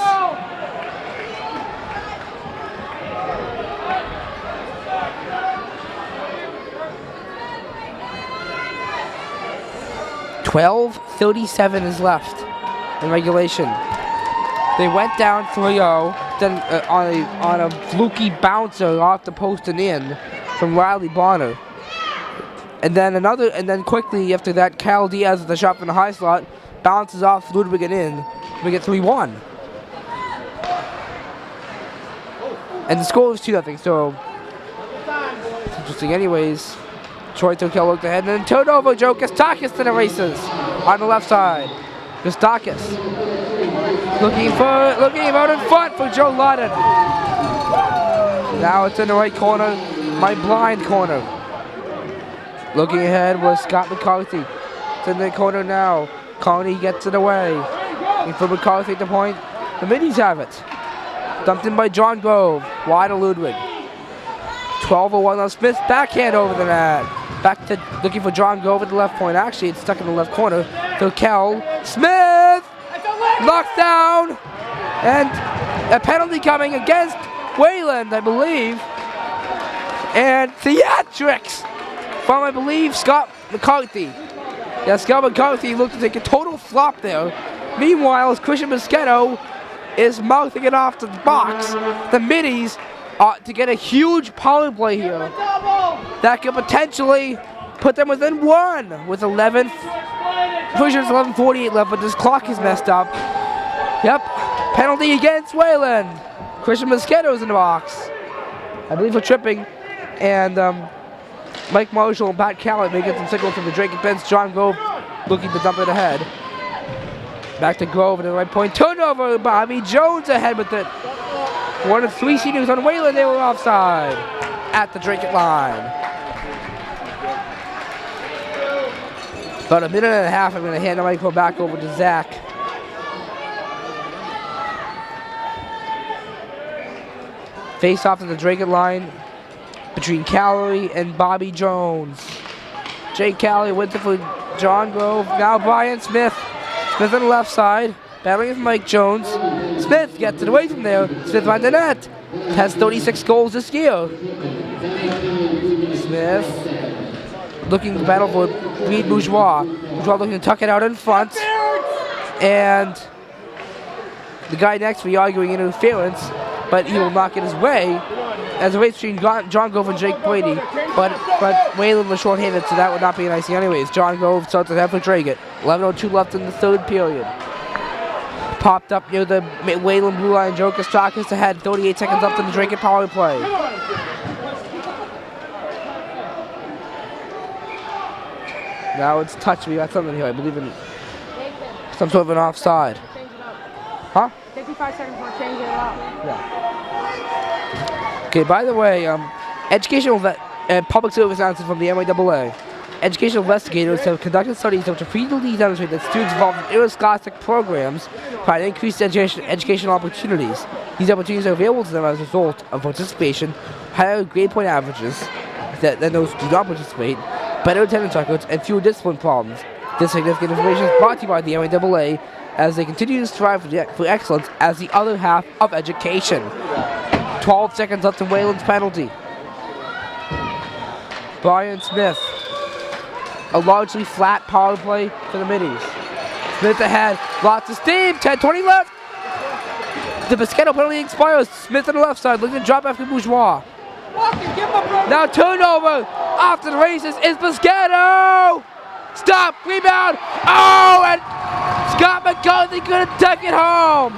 .12:37 is left in regulation. They went down 3-0, then on a fluky bouncer off the post and in from Riley Bonner. And then quickly after that, Cal Diaz with the shot from the high slot bounces off Ludwig and in. We get 3-1. And the score was 2-0, so it's interesting anyways. Troy Tokel looked ahead and then turnover. Joe Kostakis to the races on the left side. Kostakis looking out in front for Joe Lawton. Now it's in the right corner, my blind corner. Looking ahead was Scott McCarthy. It's in the corner now. Carney gets it away. And for McCarthy at the point, the Middies have it. Dumped in by John Grove. Wide to Ludwig. 12-1 on Smith. Backhand over the net. Back to looking for John Grove at the left point. Actually, it's stuck in the left corner. To Kel. Smith! Locked down. And a penalty coming against Wayland, I believe. And theatrics from, I believe, Scott McCarthy. Yeah, Scott McCarthy looked to take a total flop there. Meanwhile, as Christian Mosquito is mouthing it off to the box, the Middies to get a huge power play here that could potentially put them within one with 11:48 left, but this clock is messed up. Yep, penalty against Wayland. Christian Mosquito's in the box, I believe, for tripping, and Mike Marshall and Pat Callett may get some signals from the Dracut bench. John Grove looking to dump it ahead. Back to Grove at the right point. Turnover, Bobby Jones ahead with it. One of 3 seniors on Wayland, they were offside at the Dracut line. About a minute and a half, I'm going to hand the microphone back over to Zach. Face off to the Dracut line between Calorie and Bobby Jones. Jake Calorie went for John Grove. Now Brian Smith. Smith on the left side, battling with Mike Jones. Smith gets it away from there. Smith on the net. Has 36 goals this year. Smith looking to battle for Reed Bourgeois. Bourgeois looking to tuck it out in front. And the guy next to me arguing interference, but he will not get his way. As a race between John Grove and Jake Brady. But Wayland was short-handed, so that would not be an icing anyways. John Grove starts to have for Dracut. 11:02 left in the third period. Popped up near the Wayland blue line. Joe Kostakis had 38 seconds left in the Dracut power play. Now it's touch. We got something here. I believe in some sort of an offside. Huh? 55 seconds more, change it up. Yeah. Okay, by the way, educational public service announcement from the MIAA. Educational investigators have conducted studies which repeatedly demonstrate that students involved in interscholastic programs provide increased educational opportunities. These opportunities are available to them as a result of participation, higher grade point averages than those who do not participate, better attendance records, and fewer discipline problems. This significant information is brought to you by the MIAA as they continue to strive for excellence as the other half of education. 12 seconds left in Wayland's penalty. Brian Smith. A largely flat power play for the Middies. Smith ahead, lots of steam, 10:20 left. The Mosquito penalty expires. Smith on the left side, looking to drop after Bourgeois. Now turnover, off to the races is Mosquito! Stop, rebound, oh, and Scott McCarthy couldn't tuck it home.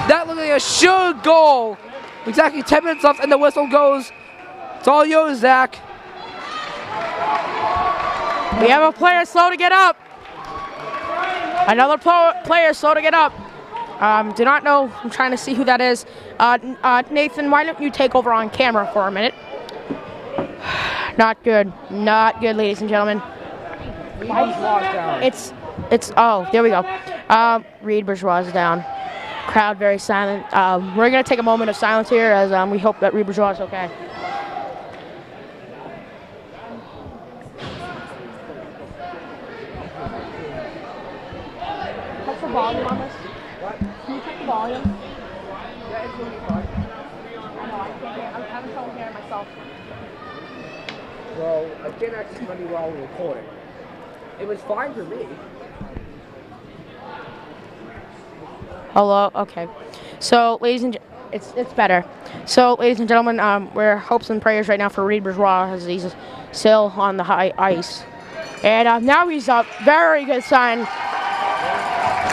That looked like a sure goal. Exactly 10 minutes left and the whistle goes. It's all yours, Zach. We have a player slow to get up. Another player starting it up. Do not know. I'm trying to see who that is. Nathan, why don't you take over on camera for a minute? Not good. Not good, ladies and gentlemen. Oh, there we go. Reed Bourgeois is down. Crowd very silent. We're going to take a moment of silence here as we hope that Reed Bourgeois is okay. What's the volume on this? What? Can you check the volume? Yeah, it's really fun. I know, I can't hear. I'm having trouble hearing myself. Well, I can't actually really well record it. It was fine for me. Hello. Okay. So, ladies and it's better. So, ladies and gentlemen, we're hopes and prayers right now for Reed Bourgeois as he's still on the high ice, and now he's up. Very good sign.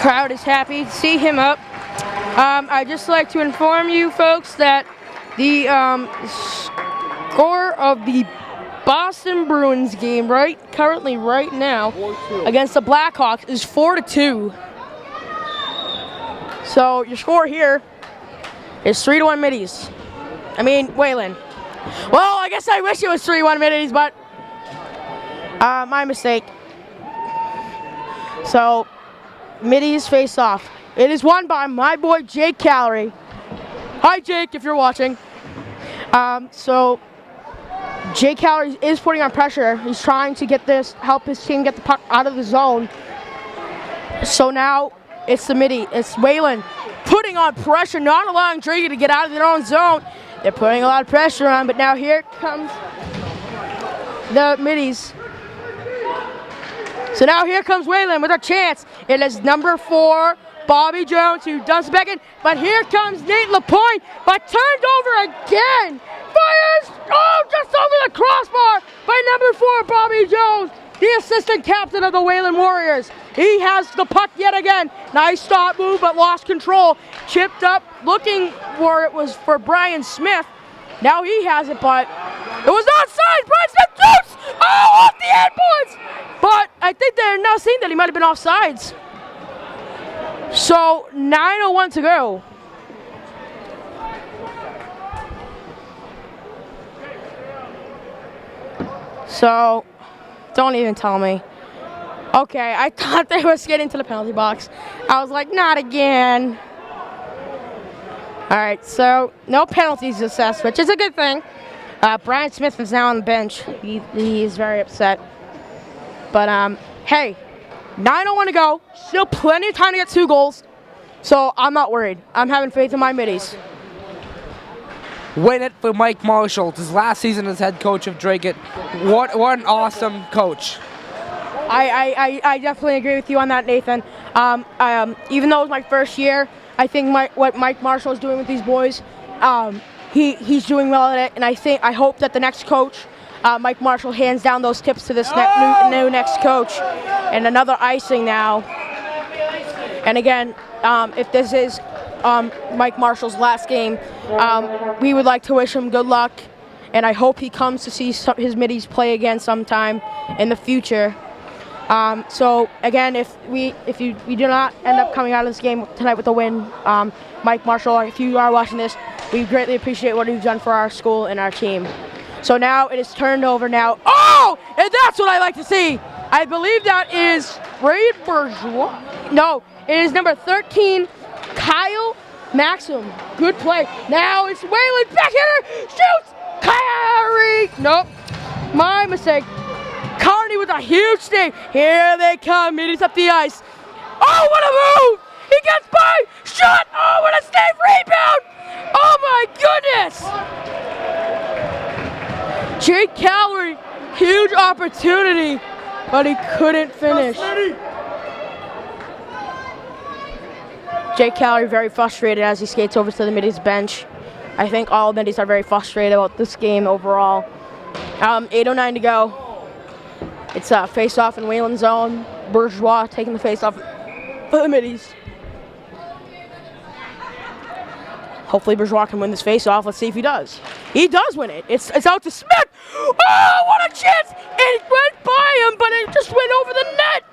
Crowd is happy to see him up. I'd just like to inform you folks that the score of the Boston Bruins game currently right now against the Blackhawks is 4-2. So your score here is 3-1 Middies. I mean Wayland. Well, I guess I wish it was 3-1 Middies, but my mistake. So Middies face off. It is won by my boy Jake Calorie. Hi Jake, if you're watching. So Jake Calorie is putting on pressure. He's trying to help his team get the puck out of the zone. So now it's the Midi. It's Wayland putting on pressure, not allowing Dracut to get out of their own zone. They're putting a lot of pressure on, but now here comes the Middies. So now here comes Wayland with a chance. It is number 4, Bobby Jones, who dumps it back in. But here comes Nate Lapointe, but turned over again. Fires, just over the crossbar by number 4, Bobby Jones, the assistant captain of the Wayland Warriors. He has the puck yet again. Nice stop move, but lost control. Chipped up, looking where it was for Brian Smith. Now he has it, but it was offside. Brian Smith shoots! Off the endpoints! But I think they're now saying that he might have been offsides. So 9:01 to go. So, don't even tell me. Okay, I thought they were getting to the penalty box. I was like, not again. All right, so no penalties assessed, which is a good thing. Brian Smith is now on the bench. He is very upset. But, hey, 9:01 to go. Still plenty of time to get 2 goals. So I'm not worried. I'm having faith in my middies. Win it for Mike Marshall. It's his last season as head coach of Dracut. What an awesome coach. I definitely agree with you on that, Nathan. Even though it was my first year, I think what Mike Marshall is doing with these boys, he's doing well at it, and I hope that the next coach, Mike Marshall, hands down those tips to this new next coach. And another icing now. And again, if this is Mike Marshall's last game, we would like to wish him good luck, and I hope he comes to see his middies play again sometime in the future. So again, if we do not end up coming out of this game tonight with a win, Mike Marshall, if you are watching this, we greatly appreciate what you've done for our school and our team. So now it is turned over now. Oh, and that's what I like to see. I believe that is Reed Bourgeois. No, it is number 13, Kyle Maxim. Good play. Now it's Wayland, backhander, shoots. Kyrie. Nope, my mistake. Carney with a huge save. Here they come. Middies up the ice. Oh, what a move! He gets by. Shot. Oh, what a save! Rebound. Oh my goodness! Jake Calorie, huge opportunity, but he couldn't finish. Jake Calorie very frustrated as he skates over to the middies bench. I think all middies are very frustrated about this game overall. 8:09 to go. It's a face-off in Wayland zone. Bourgeois taking the face-off for the middies. Hopefully Bourgeois can win this face-off. Let's see if he does. He does win it. It's out to Smith. Oh, what a chance! It went by him, but it just went over the net.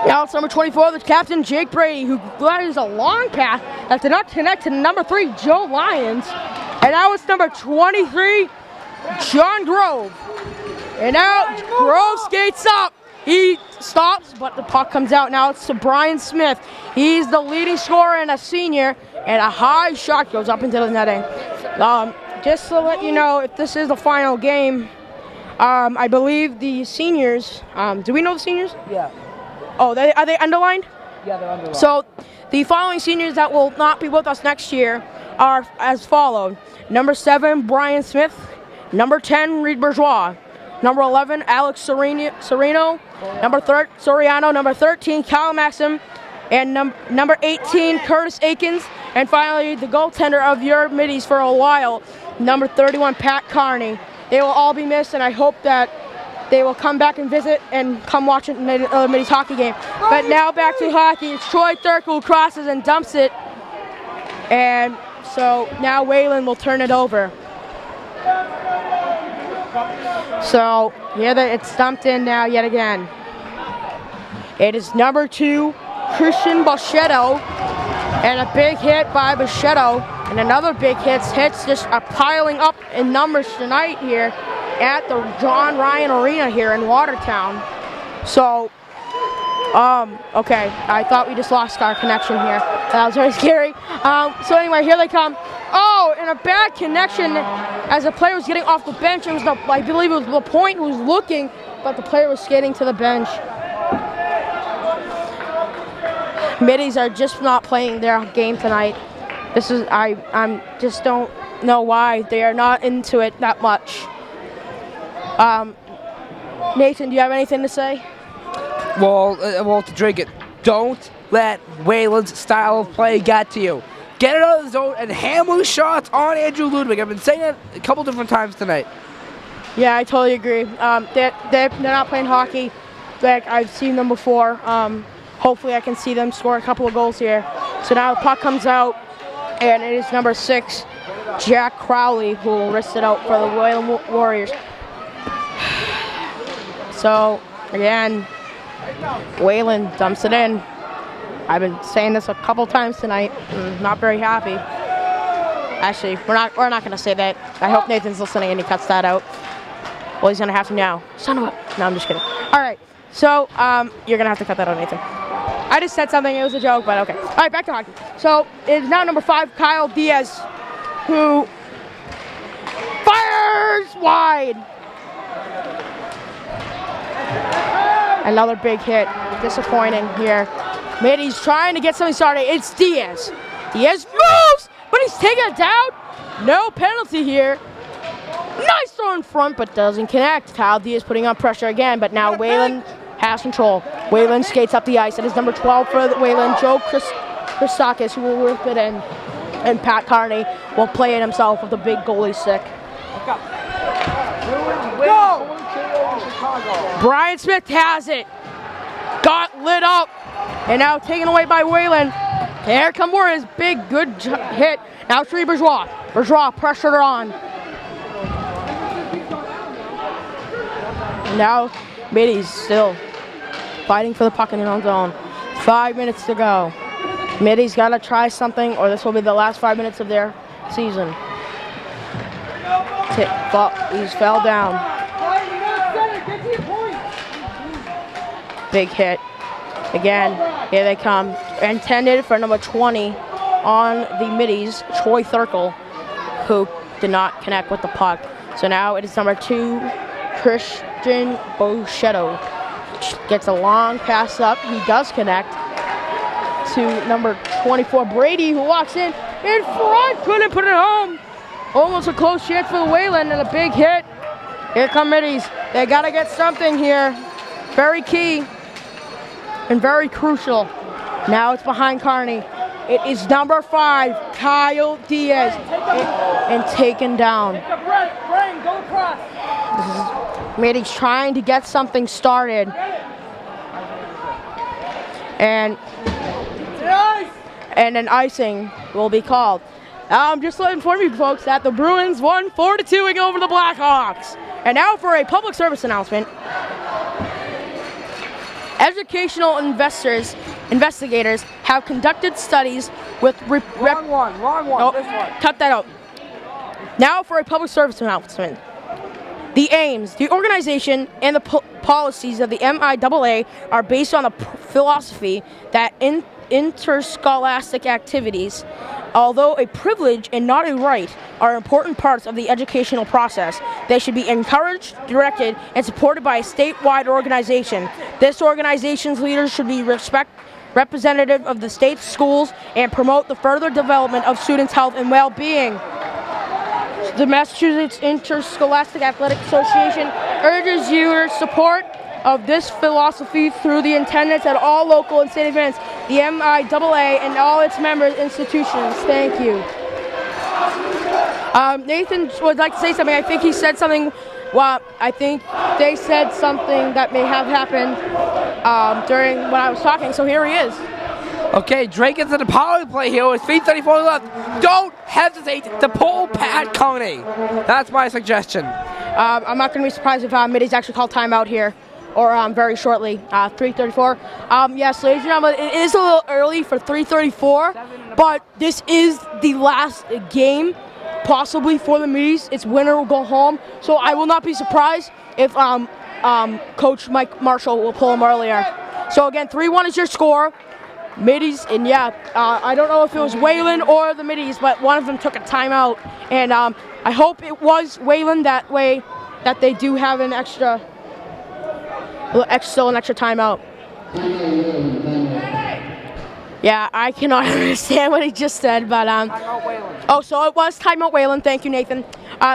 Now it's number 24, the captain, Jake Brady, who is a long pass that did not connect to number 3, Joe Lyons. And now it's number 23, John Grove. And now Grove skates up. He stops, but the puck comes out. Now it's to Brian Smith. He's the leading scorer and a senior, and a high shot goes up into the netting. Just to let you know, if this is the final game, I believe the seniors, do we know the seniors? Yeah. Oh, are they underlined? Yeah, they're underlined. So the following seniors that will not be with us next year are as followed. Number 7, Brian Smith. Number 10, Reed Bourgeois. Number 11, Alex Sereno. Number 13, Kyle Maxim. And number 18, Curtis Akins. And finally, the goaltender of your middies for a while, number 31, Pat Carney. They will all be missed, and I hope that they will come back and visit and come watch a middies hockey game. But now back to hockey. It's Troy Thurkel who crosses and dumps it. And so now Wayland will turn it over. So here it's dumped in now yet again. It is number 2, Christian Boschetto, and a big hit by Boschetto, and another big hits just piling up in numbers tonight here at the John Ryan Arena here in Watertown. So, okay, I thought we just lost our connection here. That was very scary. So anyway, here they come. Oh, and a bad connection as the player was getting off the bench. It was I believe it was LaPointe who was looking, but the player was skating to the bench. Middies are just not playing their game tonight. This is I'm just don't know why they are not into it that much. Nathan, do you have anything to say? Well, to Dracut, don't let Wayland's style of play get to you. Get it out of the zone and hammer shots on Andrew Ludwig. I've been saying that a couple different times tonight. Yeah, I totally agree. They're not playing hockey like I've seen them before. Hopefully I can see them score a couple of goals here. So now the puck comes out, and it is number 6, Jack Crowley, who will wrist it out for the Wayland Warriors. So, again, Wayland dumps it in. I've been saying this a couple times tonight. I'm not very happy. Actually, we're not going to say that. I hope Nathan's listening and he cuts that out. Well, he's going to have to now. Son of a... No, I'm just kidding. All right. So, you're going to have to cut that out, Nathan. I just said something. It was a joke, but okay. All right, back to hockey. So, it's now number 5, Kyle Diaz, who fires wide. Another big hit. Disappointing here. Middy's trying to get something started. It's Diaz. Diaz moves, but he's taking it down. No penalty here. Nice throw in front, but doesn't connect. Kyle Diaz putting on pressure again, but now Wayland has control. Wayland skates up the ice. It is number 12 for Wayland, Joe Christakis, who will rip it in. And Pat Carney will play it himself with a big goalie stick. Go! Brian Smith has it. Got lit up. And now taken away by Wayland. Here come Warriors. Big, good hit. Now it's Reed Bourgeois. Bourgeois pressured her on. Now Middy's still fighting for the puck in their own zone. 5 minutes to go. Middy's got to try something, or this will be the last 5 minutes of their season. He's fell down. Big hit. Again, here they come. Intended for number 20 on the middies, Troy Thurkel, who did not connect with the puck. So now it is number 2, Christian Boschetto. Gets a long pass up. He does connect to number 24, Brady, who walks in front. Couldn't put it home. Almost a close chance for the Wayland and a big hit. Here come middies. They got to get something here. Very key. And very crucial. Now it's behind Carney. It is number 5, Kyle Diaz, and taken down. Middy's trying to get something started. And an icing will be called. Just to inform you folks that the Bruins won 4-2 over the Blackhawks. And now for a public service announcement. Educational investigators have conducted studies with Wrong one. Nope, This one. cut that out. Now for a public service announcement. The aims, the organization, and the policies of the MIAA are based on a philosophy that interscholastic activities, although a privilege and not a right, are important parts of the educational process. They should be encouraged, directed, and supported by a statewide organization. This organization's leaders should be representative of the state's schools and promote the further development of students' health and well-being. The Massachusetts Interscholastic Athletic Association urges your support of this philosophy through the attendance at all local and state events, the MIAA, and all its member institutions. Thank you. Nathan would like to say something. I think he said something. Well, I think they said something that may have happened during when I was talking. So here he is. Okay, Drake gets in the power play here with 3:34 left. Don't hesitate to pull Pat Coney. That's my suggestion. I'm not going to be surprised if Middy's actually called timeout here, or very shortly. 3:34. Yes, ladies and gentlemen, it is a little early for 3:34, but this is the last game, possibly for the Middies. It's winner will go home, so I will not be surprised if Coach Mike Marshall will pull him earlier. So again, 3-1 is your score. Middies, and I don't know if it was Wayland or the Middies, but one of them took a timeout, and I hope it was Wayland, that way that they do have an extra timeout. Yeah, I cannot understand what he just said, but oh, so it was timeout Wayland. Thank you, Nathan.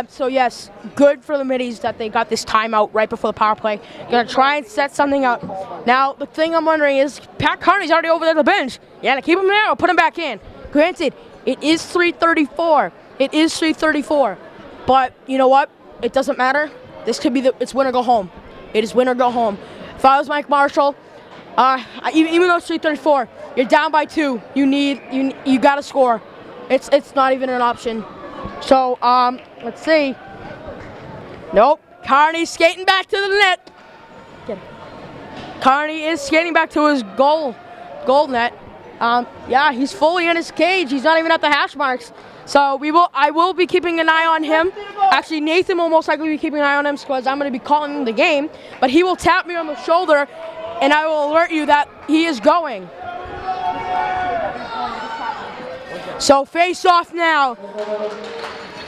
So yes, good for the Middies that they got this timeout right before the power play. Gonna try and set something up. Now, the thing I'm wondering is, Pat Carney's already over there at the bench. Yeah, to keep him there or put him back in. Granted, it is 3:34. It is 3:34. But you know what? It doesn't matter. This could be it's win or go home. It is win or go home. If I was Mike Marshall, even though it's 3:34, you're down by 2. You got to score. It's not even an option. So let's see. Nope. Carney's skating back to the net. Carney is skating back to his goal net. Yeah, he's fully in his cage. He's not even at the hash marks. So I will be keeping an eye on him. Actually, Nathan will most likely be keeping an eye on him because I'm going to be calling the game. But he will tap me on the shoulder, and I will alert you that he is going. So face off now.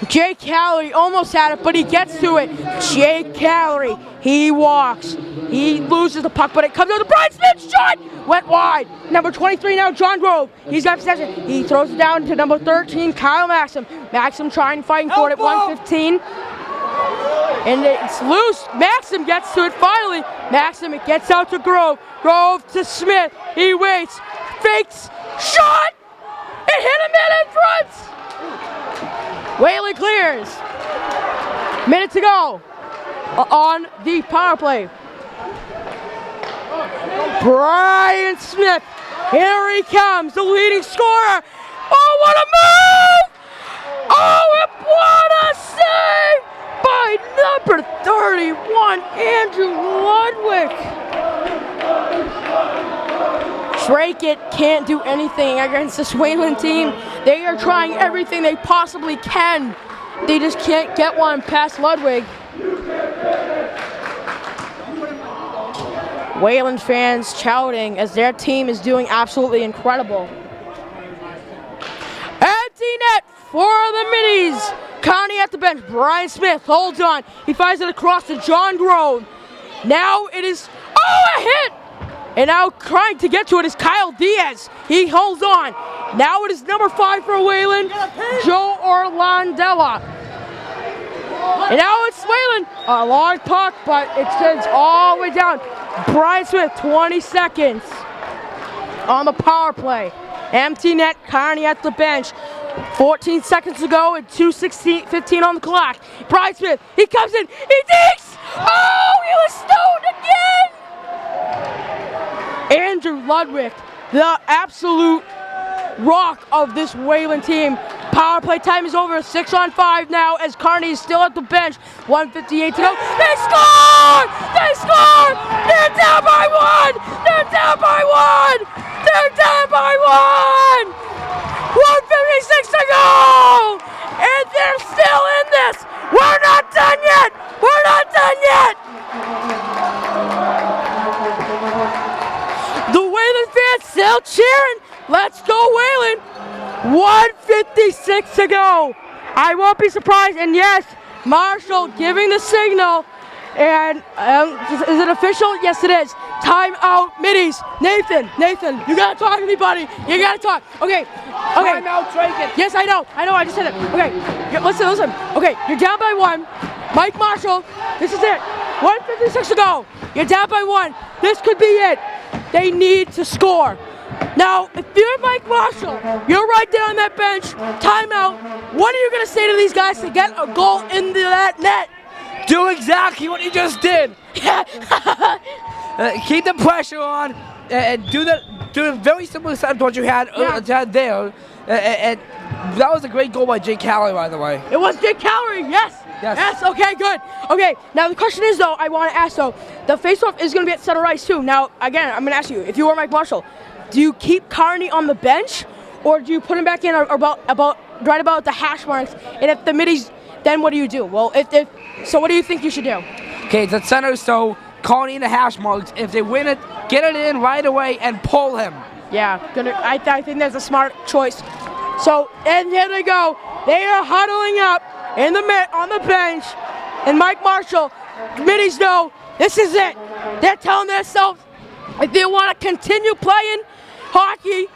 Jake Calorie almost had it, but he gets to it. Jake Calorie, he walks. He loses the puck, but it comes out to Brian Smith's shot. Went wide. Number 23 now, John Grove. He's got possession. He throws it down to number 13, Kyle Maxim. Maxim trying, fighting for it at 1:15. And it's loose. Maxim gets to it finally. Maxim, it gets out to Grove. Grove to Smith. He waits. Fakes. Shot! It hit him in front! Wayland clears. Minute to go on the power play. Brian Smith. Here he comes, the leading scorer. Oh, what a move! Oh, what a save by number 31, Andrew Ludwig. Dracut can't do anything against this Wayland team. They are trying everything they possibly can. They just can't get one past Ludwig. Wayland fans shouting as their team is doing absolutely incredible. Empty net for the Middies. Connie at the bench. Brian Smith holds on. He fires it across to John Grove. Now it is, a hit! And now trying to get to it is Kyle Diaz. He holds on. Now it is number 5 for Wayland, Joe Orlandella. And now it's Wayland. A long puck, but it sends all the way down. Brian Smith, 20 seconds on the power play. Empty net, Carney at the bench. 14 seconds to go and 2:15 on the clock. Brian Smith, he comes in, he digs! Oh, he was stoned again! Andrew Ludwig, the absolute rock of this Wayland team. Power play time is over. 6-on-5 now as Carney is still at the bench. 1:58 to go. They score! They score! They're down by 1! still cheering. Let's go, Wayland. 1:56 to go. I won't be surprised. And yes, Marshall giving the signal. And is it official? Yes, it is. Timeout, middies. Nathan, you gotta talk to me, buddy. You gotta talk. Okay. Timeout, Dracut. Yes, I know. I just said it. Okay, listen. Okay, you're down by 1. Mike Marshall, this is it. 1:56 to go. You're down by 1. This could be it. They need to score. Now, if you're Mike Marshall, you're right there on that bench. Timeout. What are you gonna say to these guys to get a goal into that net? Do exactly what you just did. Keep the pressure on and do the very similar stuff to what you had there. And that was a great goal by Jake Calorie, by the way. It was Jake Calorie, yes. Okay, good. Okay, now the question is though, I want to ask though, the faceoff is going to be at center ice too. Now, again, I'm going to ask you, if you were Mike Marshall, do you keep Carney on the bench or do you put him back in right about the hash marks? And if the middies, then what do you do? Well, so what do you think you should do? Okay, it's at center, so Carney in the hash marks. If they win it, get it in right away and pull him. Yeah, I think that's a smart choice. So, and here they go. They are huddling up on the bench, and Mike Marshall, middies know this is it. They're telling themselves, if they want to continue playing hockey,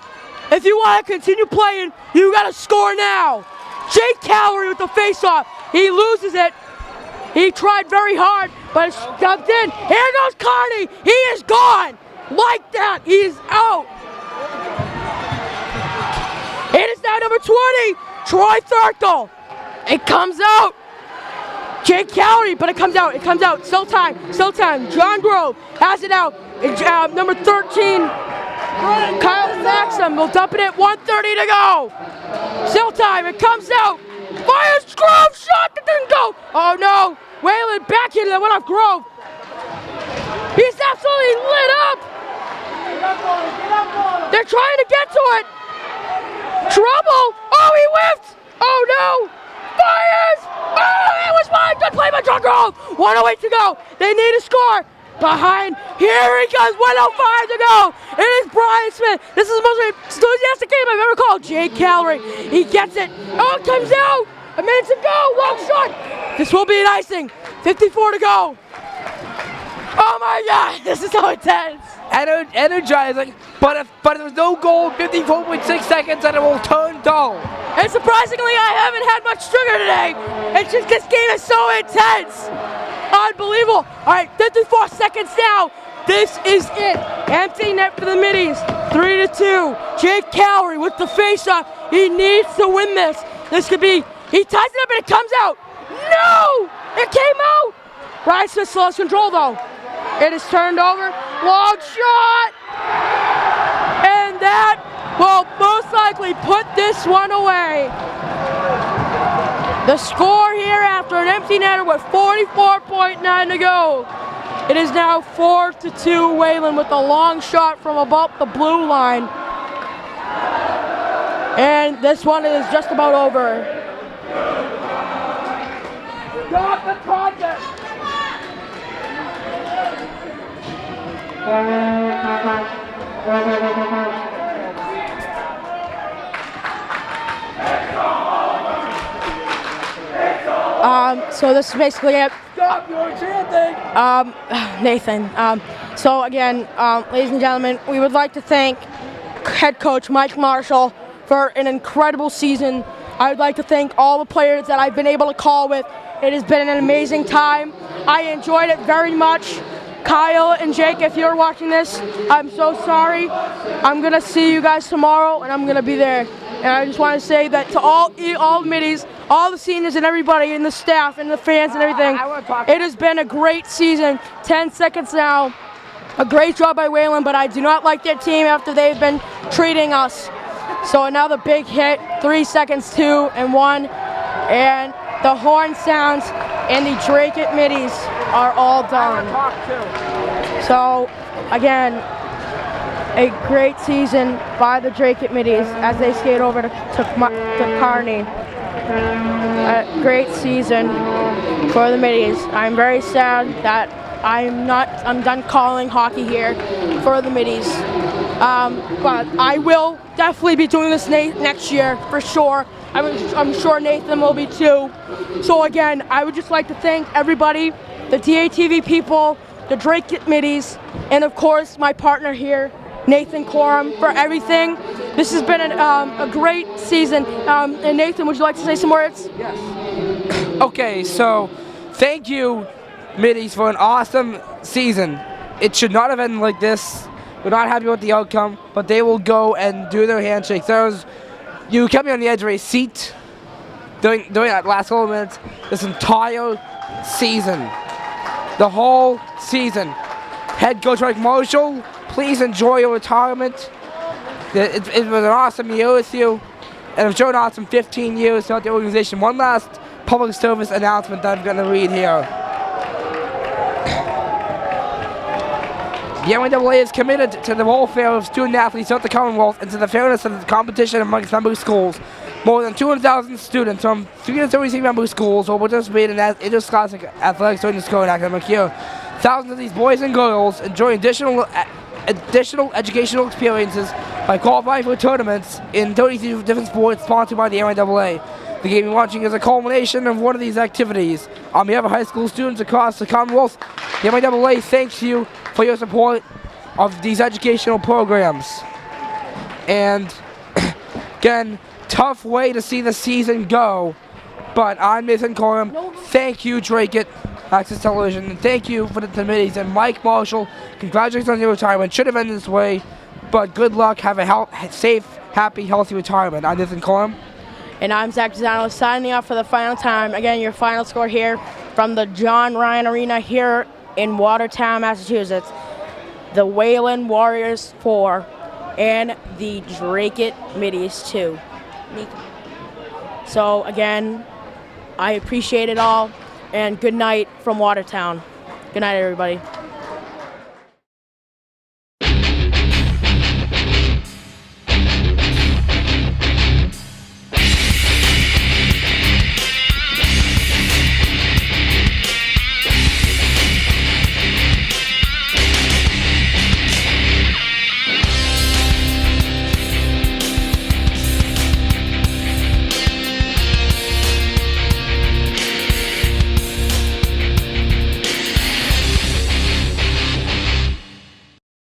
you got to score now. Jake Calorie with the face-off. He loses it. He tried very hard, but it's dumped in. Here goes Carney. He is gone. Like that, he is out. It is now number 20, Troy Thurkel. It comes out. Jake Calorie, but it comes out. Still time. John Grove has it out. Number 13, Kyle Maxim will dump it at 1:30 to go. Still time. It comes out. Fires Grove. Shot that didn't go. Oh no. Wayland backhand that went off Grove. He's absolutely lit up. They're trying to get to it. Trouble. Oh, he whiffed. Oh no. Fires. Oh, that was fine. Good play by John Grove. 1:08 to go. They need a score. Behind. Here he goes. 1:05 to go. It is Brian Smith. This is the most enthusiastic game I've ever called. Jake Calorie. He gets it. Oh, it comes out. A minute to go. Long shot. This will be an icing. 54 to go. Oh my God. This is so intense. Energizing. But if there was no goal, 54.6 seconds, and it will turn dull. And surprisingly, I haven't had much sugar today. It's just this game is so intense. Unbelievable. All right, 54 seconds now. This is it. Empty net for the middies. 3-2. Jake Calorie with the face-off. He needs to win this. This could be. He ties it up and it comes out. No! It came out. Brian Smith still has control though. It is turned over. Long shot. And that will most likely put this one away. The score here after an empty netter with 44.9 to go. It is now 4-2 Wayland with a long shot from about the blue line. And this one is just about over. Stop the contest! So this is basically it. Stop your chanting! Nathan. So again, ladies and gentlemen, we would like to thank head coach Mike Marshall for an incredible season. I would like to thank all the players that I've been able to call with. It has been an amazing time. I enjoyed it very much. Kyle and Jake, if you're watching this, I'm so sorry. I'm going to see you guys tomorrow, and I'm going to be there. And I just want to say that to all middies, all the seniors and everybody, and the staff and the fans and everything, it has been a great season. 10 seconds now. A great job by Wayland, but I do not like their team after they've been treating us. So another big hit, 3 seconds, 2 and 1. And the horn sounds and the Dracut middies are all done. So, again, a great season by the Dracut middies as they skate over to Kearney. A great season for the middies. I'm very sad that I'm done calling hockey here for the middies. But I will definitely be doing this next year for sure. I'm sure Nathan will be too. So again, I would just like to thank everybody, the DATV people, the Dracut middies, and of course my partner here, Nathan Corum, for everything. This has been a great season. And Nathan, would you like to say some words? Yes. Okay, so thank you, middies, for an awesome season. It should not have ended like this. We're not happy with the outcome, but they will go and do their handshakes. You kept me on the edge of a seat during that last couple of minutes. This entire season, the whole season. Head coach Mike Marshall, please enjoy your retirement. It was an awesome year with you, and I'm sure an awesome 15 years throughout the organization. One last public service announcement that I'm going to read here. The NYAA is committed to the welfare of student athletes throughout the Commonwealth and to the fairness of the competition amongst member schools. More than 200,000 students from 333 member schools will participate in interscholastic athletics during this current academic year. Thousands of these boys and girls enjoy additional educational experiences by qualifying for tournaments in 32 different sports sponsored by the NYAA. The game you're watching is a culmination of one of these activities. On behalf of high school students across the Commonwealth, the NYAA thanks you for your support of these educational programs. And again, tough way to see the season go, but I'm Nathan Corum. Thank you, Dracut Access Television, and thank you for the committees. And Mike Marshall, congratulations on your retirement. Should have ended this way, but good luck. Have a safe, happy, healthy retirement. I'm Nathan Corum. And I'm Zach Zano signing off for the final time. Again, your final score here from the John Ryan Arena here in Watertown, Massachusetts. The Wayland Warriors 4 and the Dracut Middies 2. So again, I appreciate it all, and good night from Watertown. Good night, everybody.